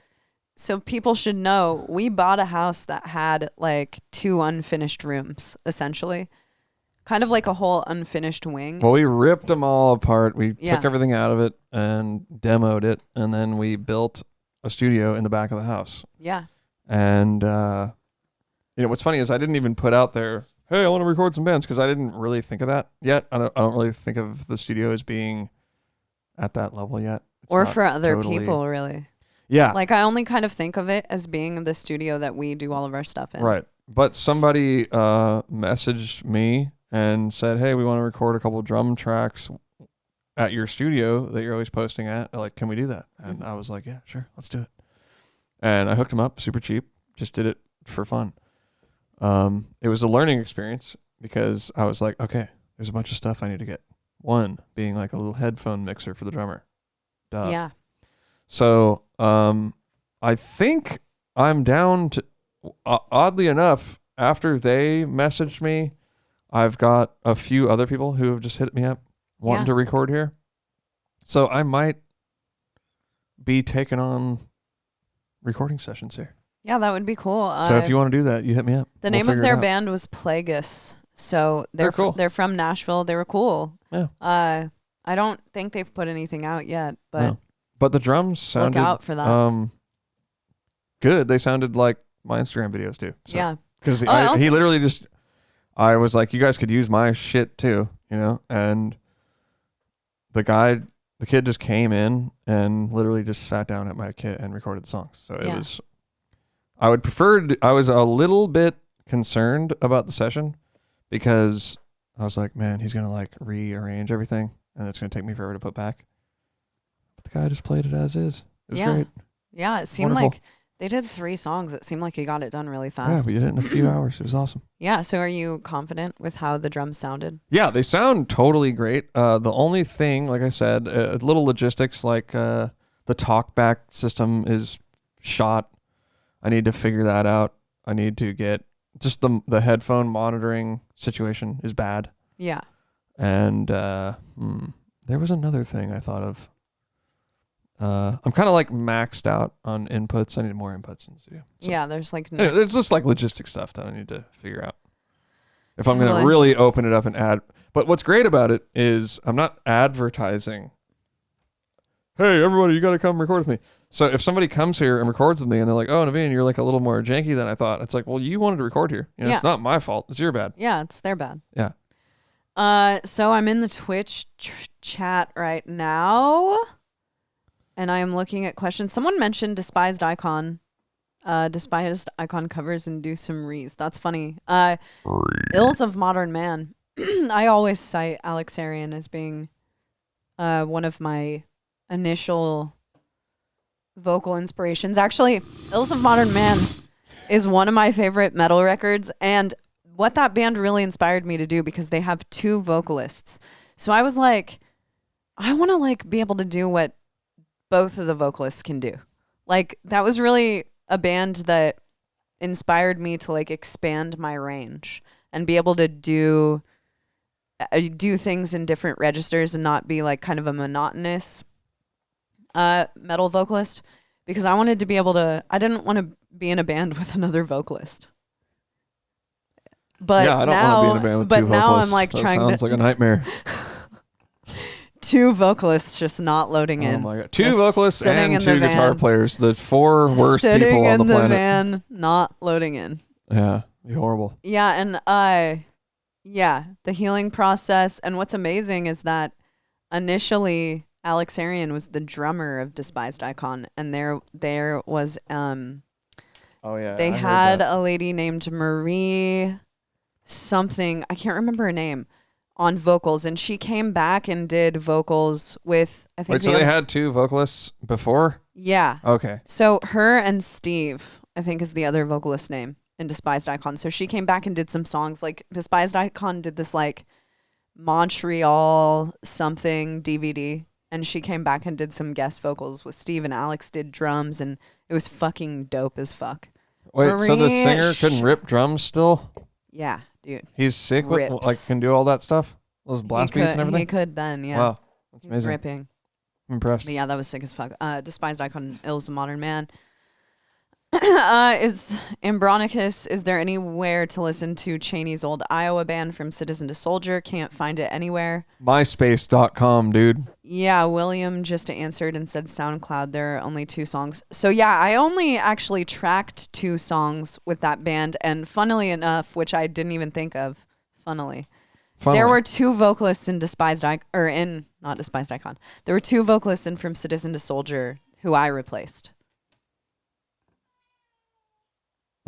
so people should know, we bought a house that had like 2 unfinished rooms, essentially. Kind of like a whole unfinished wing. Well, we ripped them all apart. We Yeah. took everything out of it and demoed it, and then we built a studio in the back of the house. Yeah. And what's funny is I didn't even put out there, hey, I want to record some bands, because I didn't really think of that yet. I don't really think of the studio as being at that level yet. It's Or not for other totally- people, really. Yeah. Like, I only kind of think of it as being the studio that we do all of our stuff in. Right. But somebody messaged me and said, hey, we want to record a couple of drum tracks at your studio that you're always posting at. Like, can we do that? And I was like, yeah, sure, let's do it. And I hooked them up super cheap. Just did it for fun. It was a learning experience because I was like, okay, there's a bunch of stuff I need to get. One being like a little headphone mixer for the drummer. Duh. Yeah. So I think I'm down to, oddly enough, after they messaged me, I've got a few other people who have just hit me up wanting to record here. So I might be taking on recording sessions here. Yeah, that would be cool. So if you want to do that, you hit me up. The name of their band was Plagueis. So they're cool. They're from Nashville. They were cool. Yeah. I don't think they've put anything out yet, but No. But the drums sounded look out for that. good. They sounded like my Instagram videos do. So. Yeah. Because Oh, he literally just, I was like, you guys could use my shit too, and the kid just came in and literally just sat down at my kit and recorded the songs. So it was, I was a little bit concerned about the session because I was like, man, he's going to like rearrange everything and it's going to take me forever to put back. But the guy just played it as is. It was great. Yeah, it seemed Wonderful. like they did 3 songs. It seemed like he got it done really Yeah, fast. we did it in a few hours. It was awesome. Yeah, so are you confident with how the drums sounded? Yeah, they sound totally great. The only thing, like I said, little logistics, like the talkback system is shot. I need to figure that out. I need to get just the headphone monitoring situation is bad. Yeah. And there was another thing I thought of. I'm kind of like maxed out on inputs. I need more inputs in the studio. So. Yeah, there's like anyway, there's just like logistic stuff that I need to figure out. If I'm going to really open it up and add. But what's great about it is I'm not advertising. Hey, everybody, you got to come record with me. So if somebody comes here and records with me and they're like, oh, Naveen, you're like a little more janky than I thought. It's like, well, you wanted to record here. You know, It's not my fault. It's your bad. Yeah, it's their bad. Yeah. So I'm in the Twitch chat right now. And I am looking at questions. Someone mentioned Despised Icon. Despised Icon covers and do some rees. That's funny. Ills of Modern Man. I always cite Alex Arian as being one of my initial vocal inspirations. Actually, Ills of Modern Man is one of my favorite metal records. And what that band really inspired me to do, because they have 2 vocalists. So I was like, I want to like be able to do what both of the vocalists can do. Like, that was really a band that inspired me to like expand my range and be able to do things in different registers and not be like kind of a monotonous metal vocalist, because I wanted to be able to, I didn't want to be in a band with another vocalist. But yeah, I don't want to be in a band with 2 vocalists. But now I'm like that trying sounds like a nightmare. 2 vocalists just not loading in. Oh my god! 2 vocalists and 2 guitar players. The 4 worst sitting people on the planet. in the van, not loading in. Yeah, be horrible. Yeah, and the healing process. And what's amazing is that initially Alex Arian was the drummer of Despised Icon, and there was Oh yeah. they had a lady named Marie something, I can't remember her name, on vocals, and she came back and did vocals with, I think. Wait, so they had 2 vocalists before? Yeah. Okay. So her and Steve, I think, is the other vocalist name in Despised Icon. So she came back and did some songs. Like Despised Icon did this like Montreal something DVD, and she came back and did some guest vocals with Steve, and Alex did drums, and it was fucking dope as fuck. Wait, so the singer couldn't rip drums still? Yeah, dude. He's sick with, like, can do all that stuff? Those blast beats and everything? He could then, yeah. Wow, that's amazing. Ripping. I'm impressed. But yeah, that was sick as fuck. Despised Icon, Ills of Modern Man. Is Ambronicus, is there anywhere to listen to Cheney's old Iowa band From Citizen to Soldier? Can't find it anywhere. MySpace.com, dude. Yeah, William just answered and said SoundCloud. There are only 2 songs. So yeah, I only actually tracked 2 songs with that band, and funnily enough, which I didn't even think of, funnily. There were 2 vocalists in Despised Icon, or in, not Despised Icon. There were 2 vocalists in From Citizen to Soldier who I replaced.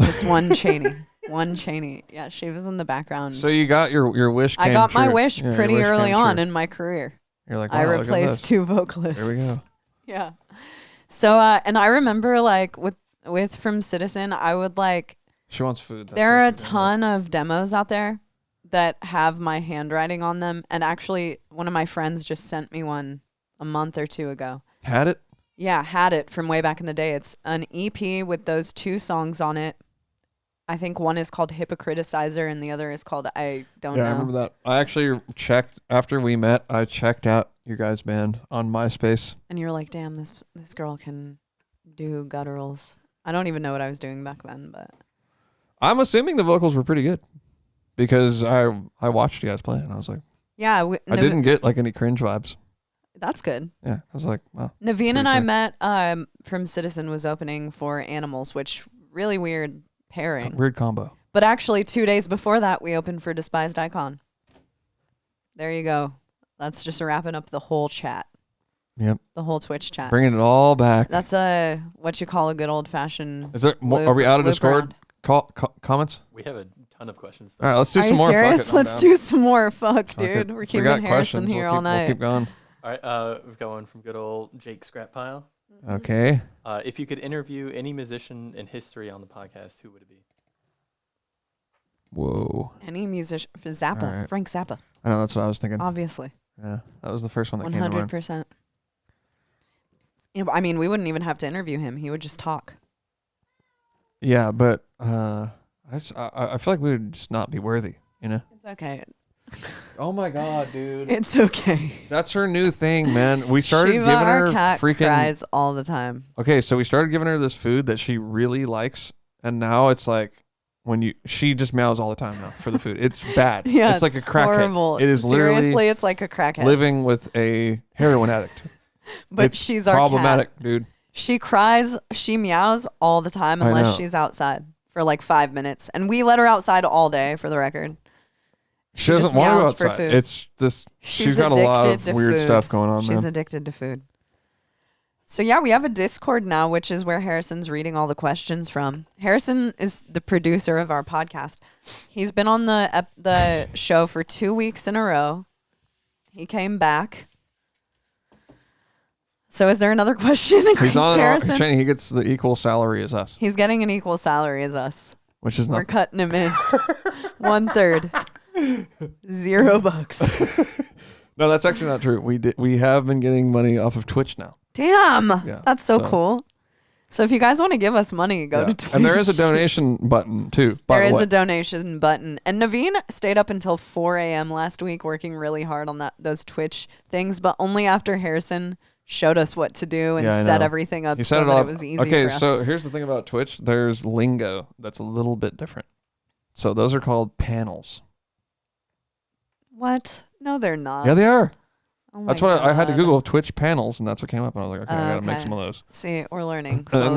Just one Cheney. One Cheney. Yeah, she was in the background. So you got your wish came I got true. my wish pretty early on true. in my career. You're like, wow, I replaced 2 vocalists. There we go. Yeah. So, and I remember like with From Citizen, I would like... She wants food. There are a ton of demos out there that have my handwriting on them. And actually, one of my friends just sent me one a month or 2 ago. Had it? Yeah, had it from way back in the day. It's an EP with those 2 songs on it. I think one is called Hypocriticizer and the other is called I Don't Know. Yeah, I remember that. I actually checked, after we met, I checked out your guys' band on MySpace. And you were like, damn, this girl can do gutturals. I don't even know what I was doing back then, but... I'm assuming the vocals were pretty good because I watched you guys play and I was like... Yeah. I didn't get like any cringe vibes. That's good. Yeah, I was like, wow. Naveen and I met From Citizen was opening for Animals, which really weird pairing. Weird combo. But actually 2 days before that, we opened for Despised Icon. There you go. That's just wrapping up the whole chat. Yep. The whole Twitch chat. Bringing it all back. That's what you call a good old fashioned. Is there more? Are we out of Discord comments? We have a ton of questions. All right, let's do some more. Serious? Let's do some more. Fuck, dude. We're keeping Harrison here all night. We'll keep going. All right, we've got one from good old Jake Scrappile. Okay. If you could interview any musician in history on the podcast, who would it be? Whoa. Any musician? Zappa. Right. Frank Zappa. I know, that's what I was thinking. Obviously. Yeah, that was the first one that came to mind. 100%. I mean, we wouldn't even have to interview him. He would just talk. Yeah, but I I feel like we would just not be worthy, you know? It's okay. Oh my God, dude. It's okay. That's her new thing, man. We started Shiva, giving her our cat, freaking cries all the time. Okay, so we started giving her this food that she really likes, and now it's like she just meows all the time now for the food. It's bad. Yeah, it's like a crackhead. Horrible. It is Seriously, literally it's like a crackhead living with a heroin addict. But it's she's our problematic, cat. dude. She cries, she meows all the time unless she's outside for like 5 minutes. And we let her outside all day, for the record. She doesn't want to go outside. For food. It's just she's got a lot of weird stuff going on, man. She's addicted to food. So yeah, we have a Discord now, which is where Harrison's reading all the questions from. Harrison is the producer of our podcast. He's been on the show for 2 weeks in a row. He came back. So is there another question? He's on Harrison? He gets the equal salary as us. He's getting an equal salary as us. Which is We're nothing. cutting him in. 1/3. $0. No, that's actually not true. We have been getting money off of Twitch now. Damn. Yeah, that's so cool. So if you guys want to give us money, go to Twitch. And there is a donation button too. There is a donation button. And Naveen stayed up until 4 a.m. last week working really hard on those Twitch things, but only after Harrison showed us what to do and set everything up so that it was easy for us. So here's the thing about Twitch. There's lingo that's a little bit different. So those are called panels. What? No, they're not. Yeah, they are. Oh that's what I had to Google Twitch panels, and that's what came up. And I was like, okay, I gotta make some of those. See, we're learning. And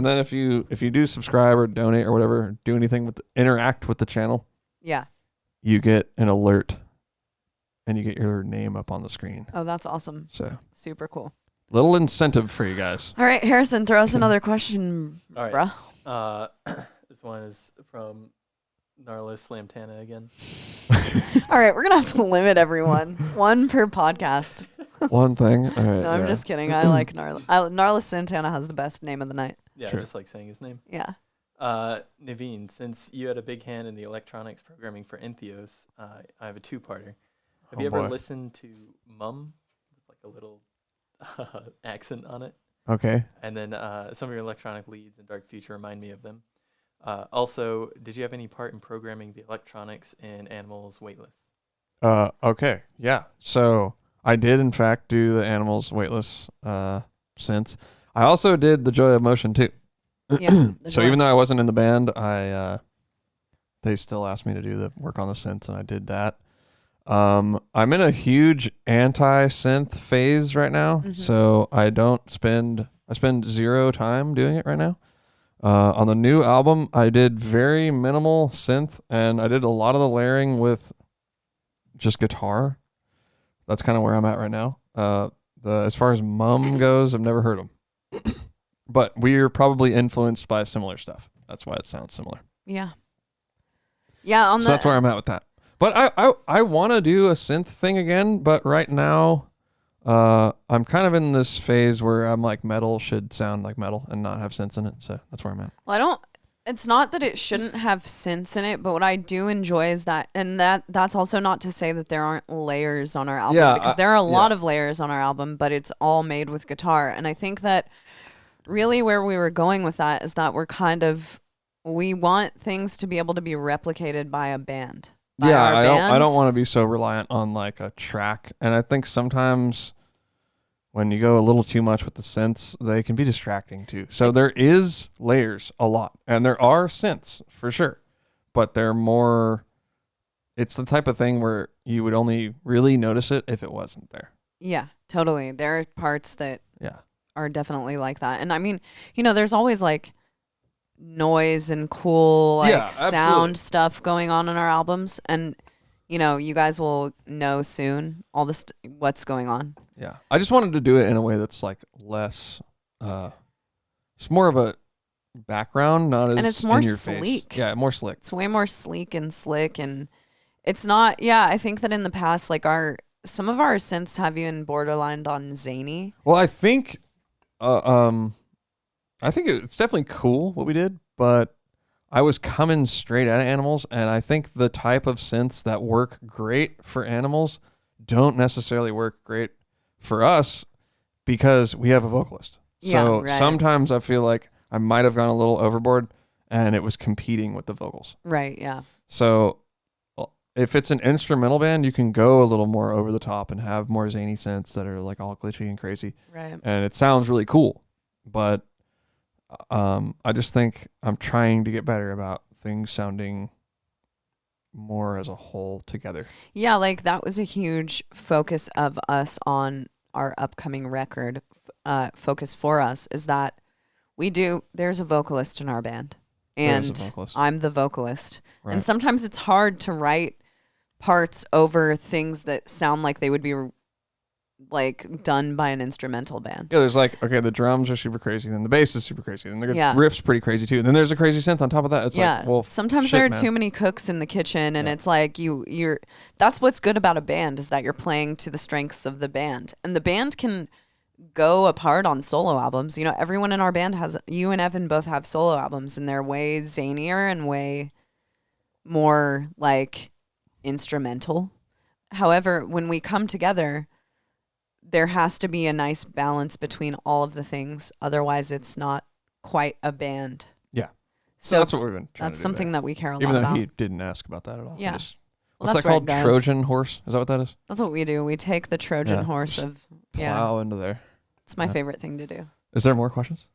then if you do subscribe or donate or whatever, do anything interact with the channel. Yeah. You get an alert, and you get your name up on the screen. Oh, that's awesome. So super cool. Little incentive for you guys. All right, Harrison, throw us another question, all right. Bruh. This one is from Narlo Slamtana again. All right, we're gonna have to limit everyone. One per podcast. One thing. All right, no, I'm just kidding. I like Narlo. Narlo Santana has the best name of the night. Yeah, I just like saying his name. Yeah. Naveen, since you had a big hand in the electronics programming for Entheos, I have a two-parter. Have you ever listened to Mum with like a little accent on it? Okay. And then some of your electronic leads in Dark Future remind me of them. Also, did you have any part in programming the electronics in Animals Weightless? Okay. Yeah. So I did, in fact, do the Animals Weightless synths. I also did the Joy of Motion, too. Yeah. So even though I wasn't in the band, they still asked me to do the work on the synths, and I did that. I'm in a huge anti-synth phase right now, so I spend zero time doing it right now. On the new album, I did very minimal synth, and I did a lot of the layering with just guitar. That's kind of where I'm at right now. As far as Mum goes, I've never heard them. But we're probably influenced by similar stuff. That's why it sounds similar. Yeah. Yeah. So that's where I'm at with that. But I want to do a synth thing again, but right now I'm kind of in this phase where I'm like metal should sound like metal and not have synths in it. So that's where I'm at. Well, it's not that it shouldn't have synths in it, but what I do enjoy is that, and that's also not to say that there aren't layers on our album, because there are a lot of layers on our album, but it's all made with guitar. And I think that really where we were going with that is that we want things to be able to be replicated by a band. I don't want to be so reliant on like a track. And I think sometimes when you go a little too much with the synths, they can be distracting too. So there is layers a lot, and there are synths for sure, but they're more, it's the type of thing where you would only really notice it if it wasn't there. Yeah, totally. There are parts that are definitely like that. And I mean, there's always like noise and cool sound stuff going on in our albums, and you guys will know soon all this what's going on. Yeah, I just wanted to do it in a way that's like less it's more of a background, not as and it's more in your sleek. Face. Yeah, more slick. It's way more sleek and slick, and it's not. I think that in the past, like some of our synths have even borderlined on zany. Well, I think it's definitely cool what we did, but I was coming straight out of Animals, and I think the type of synths that work great for Animals don't necessarily work great for us because we have a vocalist. So sometimes I feel like I might have gone a little overboard, and it was competing with the vocals. Right, yeah. So if it's an instrumental band, you can go a little more over the top and have more zany synths that are like all glitchy and crazy. Right. And it sounds really cool. But I just think I'm trying to get better about things sounding more as a whole together. Yeah, like that was a huge focus of us on our upcoming record. Focus for us is that there's a vocalist in our band. And I'm the vocalist. Right. And sometimes it's hard to write parts over things that sound like they would be like done by an instrumental band. Yeah, there's like, okay, the drums are super crazy, then the bass is super crazy, then the riff's pretty crazy too. And then there's a crazy synth on top of that. It's like, well, sometimes there are too many cooks in the kitchen, and it's like you're that's what's good about a band, is that you're playing to the strengths of the band. And the band can go apart on solo albums. You know, everyone in our band you and Evan both have solo albums, and they're way zanier and way more like instrumental. However, when we come together, there has to be a nice balance between all of the things. Otherwise, it's not quite a band. Yeah. So that's what we've been trying to do. That's something that we care a lot about. about. Even though he didn't ask about that at all. Yeah. What's that called? Trojan horse? Is that what that is? That's what we do. We take the Trojan horse of... Plow into there. It's my favorite thing to do. Is there more questions?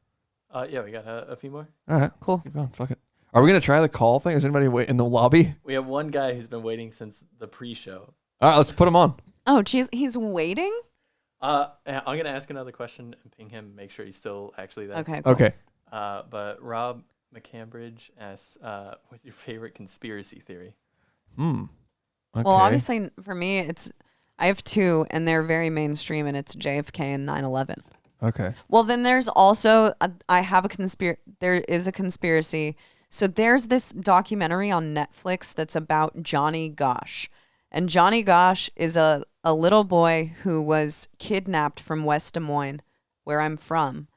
Yeah, we got a few more. All right. Cool. Keep going. Fuck it. Are we going to try the call thing? Is anybody wait in the lobby? We have one guy who's been waiting since the pre-show. All right, let's put him on. Oh, geez. He's waiting? I'm going to ask another question and ping him, make sure he's still actually there. Okay, cool. Okay. But Rob McCambridge asks, what's your favorite conspiracy theory? Okay. Well, obviously, for me, I have two, and they're very mainstream, and it's JFK and 9/11. Okay. Well, then there's also, there is a conspiracy. So there's this documentary on Netflix that's about Johnny Gosch. And Johnny Gosch is a little boy who was kidnapped from West Des Moines, where I'm from,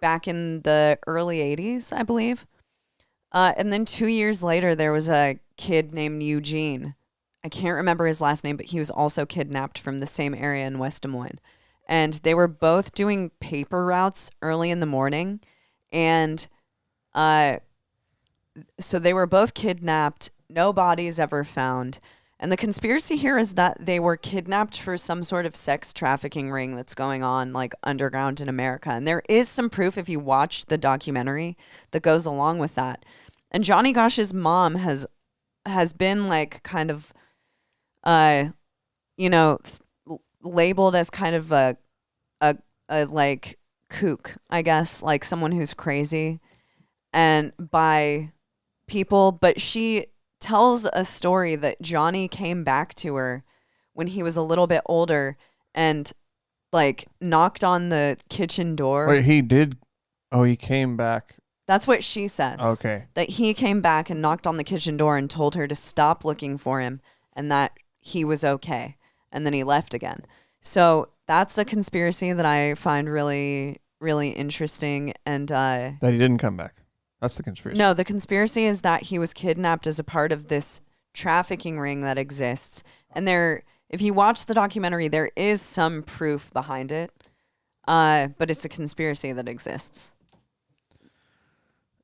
back in the early 80s, I believe. And then 2 years later, there was a kid named Eugene. I can't remember his last name, but he was also kidnapped from the same area in West Des Moines. And they were both doing paper routes early in the morning. And so they were both kidnapped. No bodies ever found. And the conspiracy here is that they were kidnapped for some sort of sex trafficking ring that's going on like underground in America. And there is some proof, if you watch the documentary, that goes along with that. And Johnny Gosch's mom has been like kind of, labeled as kind of a like kook, I guess, like someone who's crazy, and by people. But she tells a story that Johnny came back to her when he was a little bit older and like knocked on the kitchen door. Wait, he did? Oh, he came back. That's what she says. Okay. That he came back and knocked on the kitchen door and told her to stop looking for him and that he was okay. And then he left again. So that's a conspiracy that I find really, really interesting. And that he didn't come back. That's the conspiracy. No, the conspiracy is that he was kidnapped as a part of this trafficking ring that exists. And if you watch the documentary, there is some proof behind it. But it's a conspiracy that exists.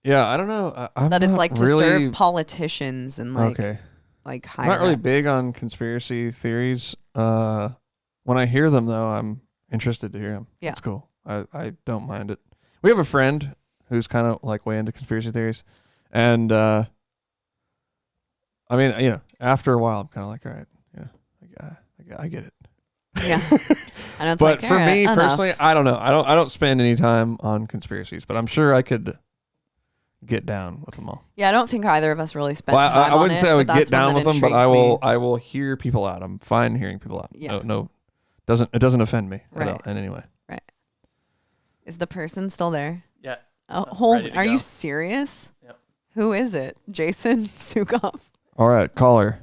Yeah, I don't know. That it's like to really serve politicians and like high I'm not really ups. big on conspiracy theories. When I hear them, though, I'm interested to hear them. Yeah. It's cool. I don't mind it. We have a friend who's kind of like way into conspiracy theories. And, I mean, after a while, I'm kind of like, all right, I get it. Yeah. And it's but like, for me enough. personally, I don't know. I don't spend any time on conspiracies, but I'm sure I could get down with them all. Yeah, I don't think either of us really spent time I wouldn't on say it, I would but get that's one down with that them, but intrigues me. I will hear people out. I'm fine hearing people out. Yeah. No, it doesn't offend me Right. in any way. Right. Is the person still there? Yeah. Oh, hold. ready to Are go. you serious? Yep. Who is it? Jason Sukoff. All right, caller.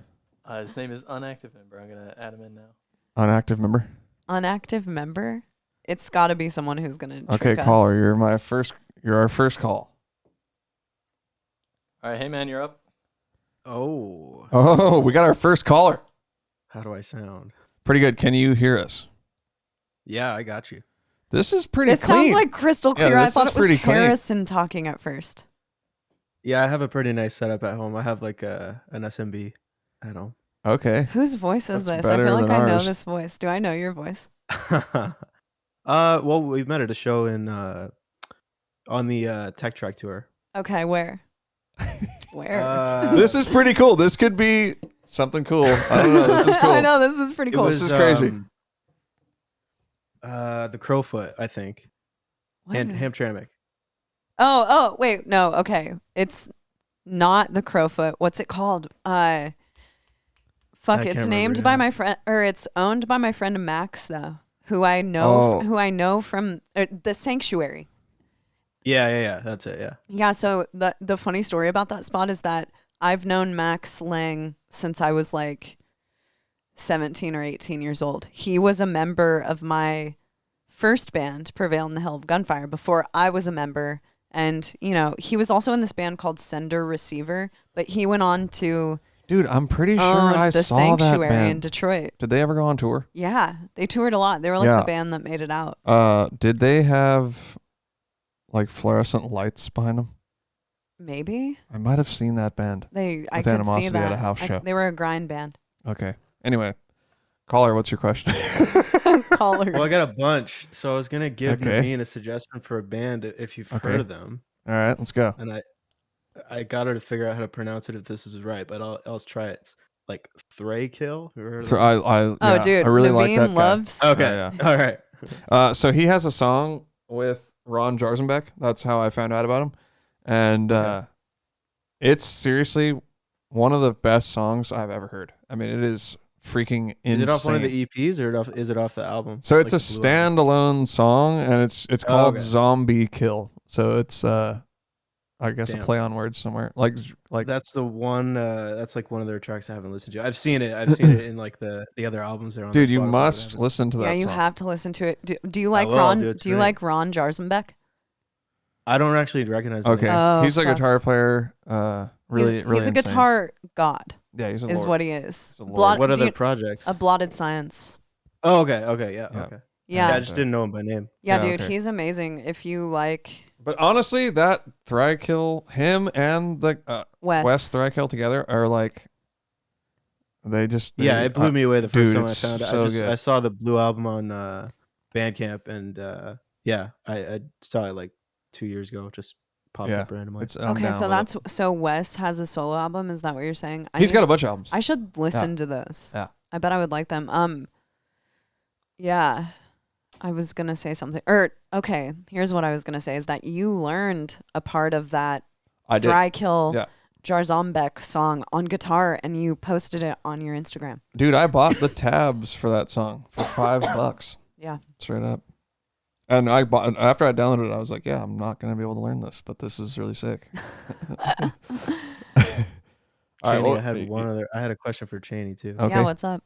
His name is Unactive Member. I'm going to add him in now. Unactive member. Unactive member? It's got to be someone who's going to Okay, trick caller. us. You're our first call. All right, hey man, you're up. Oh, we got our first caller. How do I sound? Pretty good. Can you hear us? Yeah, I got you. This is pretty It clean. sounds like crystal clear. Yeah, I this thought is it was pretty clean. Harrison talking at first. Yeah, I have a pretty nice setup at home. I have like an SMB at home. Okay. Whose voice is That's this? I better feel like than I know ours. this voice. Do I know your voice? Well, we met at a show in on the Tech Track tour. Okay, where? Where? This is pretty cool. This could be something cool. I don't know. This is cool. I know, this is pretty cool. This is crazy. The Crowfoot, I think. What? And Hamtramck. Oh, wait, no, okay. It's not the Crowfoot. What's it called? It's can't named remember, by yeah. my friend, or it's owned by my friend Max, though, who I know from the Sanctuary. Yeah. That's it. Yeah. Yeah, so the funny story about that spot is that I've known Max Lang since I was like 17 or 18 years old. He was a member of my first band, Prevail in the Hell of Gunfire, before I was a member. And, you know, he was also in this band called Sender Receiver, but he went on to Dude, I'm pretty sure I the saw that Sanctuary in band. Detroit. Did they ever go on tour? Yeah, they toured a lot. They were like Yeah. the band that made it out. Did they have like fluorescent lights behind them? Maybe. I might have seen that band. I With could see Animosity that. at a house show. They were a grind band. Okay. Anyway, caller, what's your question? Caller. Well, I got a bunch, so I was gonna give Okay. Naveen a suggestion for a band if you've Okay. heard of them, All right, let's go. and I got her to figure out how to pronounce it if this is right, but I'll try it. It's like Thrakill. So yeah, dude, I really Naveen like that guy. loves. Okay, Yeah, all right. So he has a song with Ron Jarzenbeck. That's how I found out about him. And it's seriously one of the best songs I've ever heard. I mean, it is freaking insane. Is it off one of the EPs or is it off the album? So it's Like a the Blue Album? standalone song, and it's called okay. Zombie Kill. So it's I guess a Damn. play on words somewhere. Like That's the one. That's like one of their tracks I haven't listened to. I've seen it. I've seen it in like the other albums they're on. dude, you Spotify or must whatever. listen to that Yeah, you song. have to listen to it. Do you like will. Ron? Do it Do you tonight. like Ron Jarzenbeck? I don't actually recognize. Okay. The name. Oh, He's a fuck. guitar player. Really, he's really a insane. guitar god. Yeah, he's a Is lord. what he is. a lord. What Do other you- projects? a Blotted Science. Oh, okay, yeah, Yeah. okay. Yeah, I just didn't know him by name. yeah, Yeah, dude, okay. he's amazing. If you like But honestly, that Thrakill, him and the Wes Thrakill together are like, Yeah, it blew me away the first dude, time I it's found it. so good. I saw the Blue album on Bandcamp, and yeah, I saw it like 2 years ago. Just popped Yeah, up randomly. I'm okay, down so with it. so Wes has a solo album. Is that what you're saying? He's got a bunch of albums. I should listen to those. Yeah. I bet I would like them. Yeah. I was gonna say something. Okay, here's what I was gonna say is that you learned a part of that I did. Thrakill Yeah. Jarzenbeck song on guitar and you posted it on your Instagram. Dude, I bought the tabs for that song for $5. Yeah. Straight up. And I bought after I downloaded it, I was like, yeah, I'm not gonna be able to learn this, but this is really sick. All right, Cheney, well, I had a question for Cheney too. Okay. Yeah, what's up?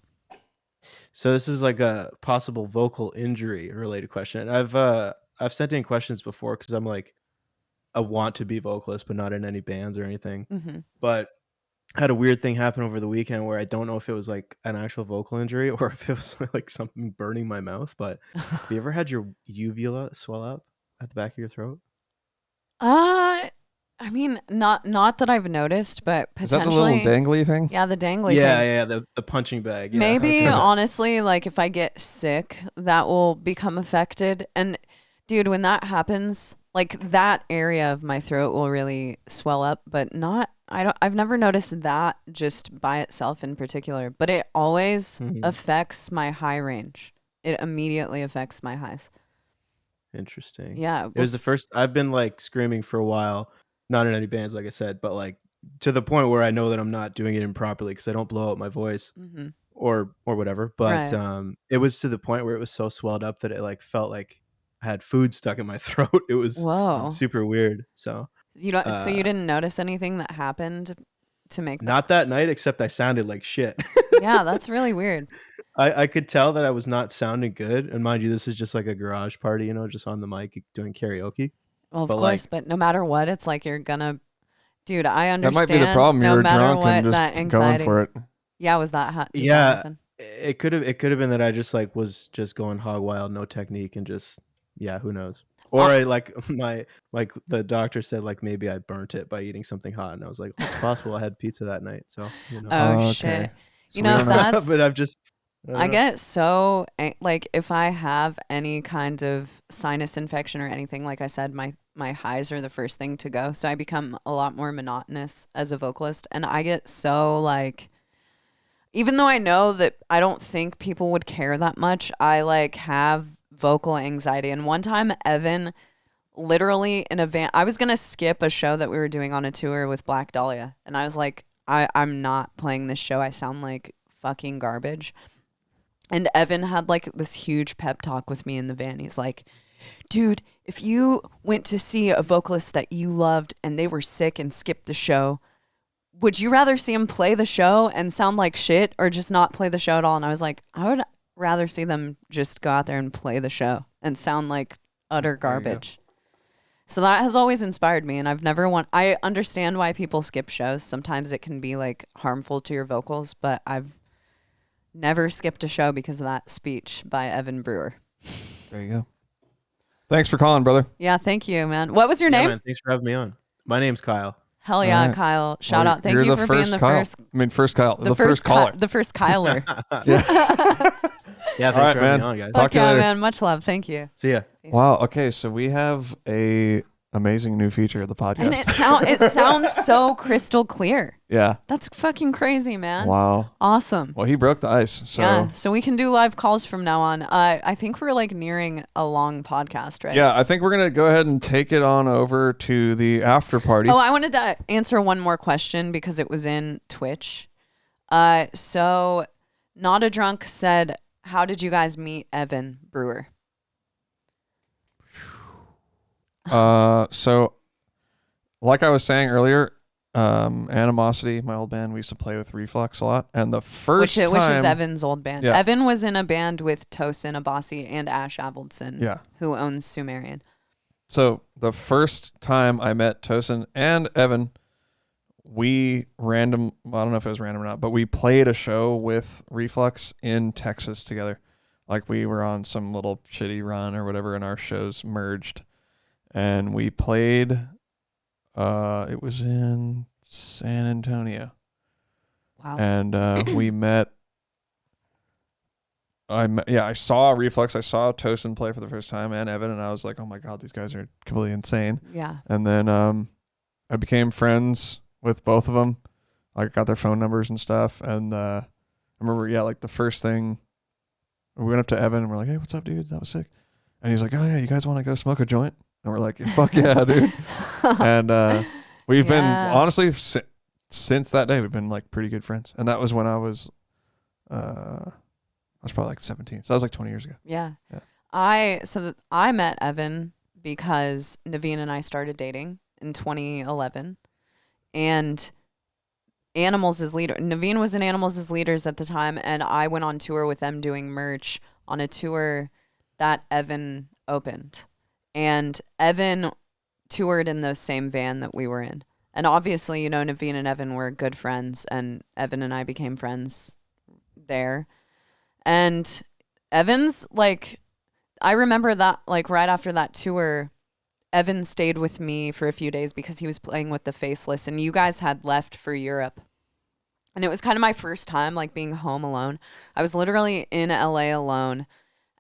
So this is like a possible vocal injury related question. I've sent in questions before because I'm like, I want to be vocalist, but not in any bands or anything. Mm-hmm. But I had a weird thing happen over the weekend where I don't know if it was like an actual vocal injury or if it was like something burning my mouth. But have you ever had your uvula swell up at the back of your throat? I mean, not that I've noticed, but is that the potentially. little dangly thing? Yeah, the dangly Yeah, thing. yeah, the punching bag. Yeah. Maybe Okay. honestly, like if I get sick, that will become affected. And dude, when that happens, like that area of my throat will really swell up, but I've never noticed that just by itself in particular, but it always Mhm. affects my high range. It immediately affects my highs. Interesting. Yeah. It was the first. I've been like screaming for a while, not in any bands, like I said, but like to the point where I know that I'm not doing it improperly because I don't blow out my voice Mhm. or whatever. But Right. it was to the point where it was so swelled up that it like felt like I had food stuck in my throat. It was Whoa. super weird. So You don't so you uh, didn't notice anything that happened to make that? not that night, except I sounded like shit. Yeah, that's really weird. I could tell that I was not sounding good. And mind you, this is just like a garage party, just on the mic doing karaoke. Well, of But, course, like- but no matter what, it's like you're gonna, dude. I That understand. might be the problem. No You were matter drunk what, and just that going anxiety. for it. Yeah, was that? Did that Yeah. happen? It could have been that I just like was just going hog wild, no technique, and just who knows. Or the doctor said like maybe I burnt it by eating something hot, and I was like, oh, it's possible I had pizza that night. So Oh shit! So That's. But I've just. I get so like if I have any kind of sinus infection or anything, like I said, my highs are the first thing to go. So I become a lot more monotonous as a vocalist, and I get so like. Even though I know that I don't think people would care that much, I like have vocal anxiety. And one time, Evan, literally in a van, I was going to skip a show that we were doing on a tour with Black Dahlia. And I was like, I'm not playing this show. I sound like fucking garbage. And Evan had like this huge pep talk with me in the van. He's like, dude, if you went to see a vocalist that you loved and they were sick and skipped the show, would you rather see them play the show and sound like shit or just not play the show at all? And I was like, I would rather see them just go out there and play the show and sound like utter garbage. So that has always inspired me. And I understand why people skip shows. Sometimes it can be like harmful to your vocals, but I've never skipped a show because of that speech by Evan Brewer. There you go. Thanks for calling, brother. Yeah, thank you, man. What was your name? Man, thanks for having me on. My name's Kyle. Hell yeah, Kyle. Shout out. Thank you for being the first. First Kyle. The first caller. The first Kyler. Yeah, thanks for having me on, guys. Talk to you later. Man. Much love. Thank you. See ya. Wow. Okay, so we have a amazing new feature of the podcast. And it sounds so crystal clear. Yeah. That's fucking crazy, man. Wow. Awesome. Well, he broke the ice. So. Yeah. So we can do live calls from now on. I think we're like nearing a long podcast, right? Yeah, I think we're gonna go ahead and take it on over to the after party. Oh, I wanted to answer one more question because it was in Twitch. So Not a Drunk said, how did you guys meet Evan Brewer? So like I was saying earlier, Animosity, my old band, we used to play with Reflux a lot. And the first time... Which is Evan's old band. Yeah. Evan was in a band with Tosin Abasi and Ash Avildsen, yeah, who owns Sumerian. So the first time I met Tosin and Evan, I don't know if it was random or not, but we played a show with Reflux in Texas together. Like we were on some little shitty run or whatever, and our shows merged. And we played, it was in San Antonio. Wow. And we met, I saw Reflux. I saw Tosin play for the first time and Evan, and I was like, oh my God, these guys are completely insane. Yeah. And then I became friends with both of them. Like, got their phone numbers and stuff. And I remember, like the first thing, we went up to Evan and we're like, hey, what's up, dude? That was sick. And he's like, oh yeah, you guys want to go smoke a joint? And we're like, fuck yeah, dude. And we've been, honestly, since that day, we've been like pretty good friends. And that was when I was probably like 17. So that was like 20 years ago. Yeah. I met Evan because Naveen and I started dating in 2011. And Animals as Leader. Naveen was in Animals as Leaders at the time, and I went on tour with them doing merch on a tour that Evan opened. And Evan toured in the same van that we were in. And obviously, Naveen and Evan were good friends, and Evan and I became friends there. And Evan's, like, I remember that, like, right after that tour, Evan stayed with me for a few days because he was playing with the Faceless, and you guys had left for Europe. And it was kind of my first time, like, being home alone. I was literally in LA alone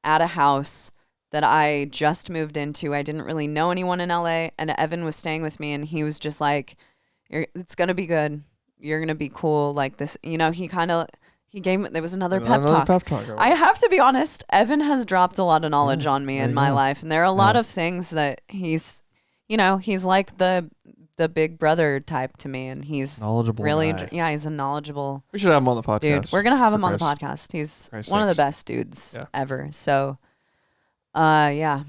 at a house that I just moved into. I didn't really know anyone in LA, and Evan was staying with me, and he was just like, it's going to be good. You're going to be cool. Like this, he gave, there was another pep talk. I have to be honest, Evan has dropped a lot of knowledge on me in my life, and there are a lot of things that he's like the big brother type to me, and he's knowledgeable. Really, guy. He's a knowledgeable. We should have him on the podcast. Dude, we're gonna have him on the podcast. He's one of the best dudes ever. So, yeah.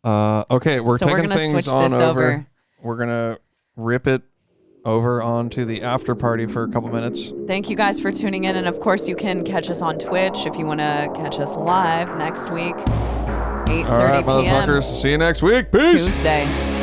Okay, we're taking things on over. We're gonna rip it over onto the after party for a couple minutes. Thank you guys for tuning in, and of course you can catch us on Twitch if you want to catch us live next week, 8:30 p.m. All right, motherfuckers. See you next week. Peace. Tuesday.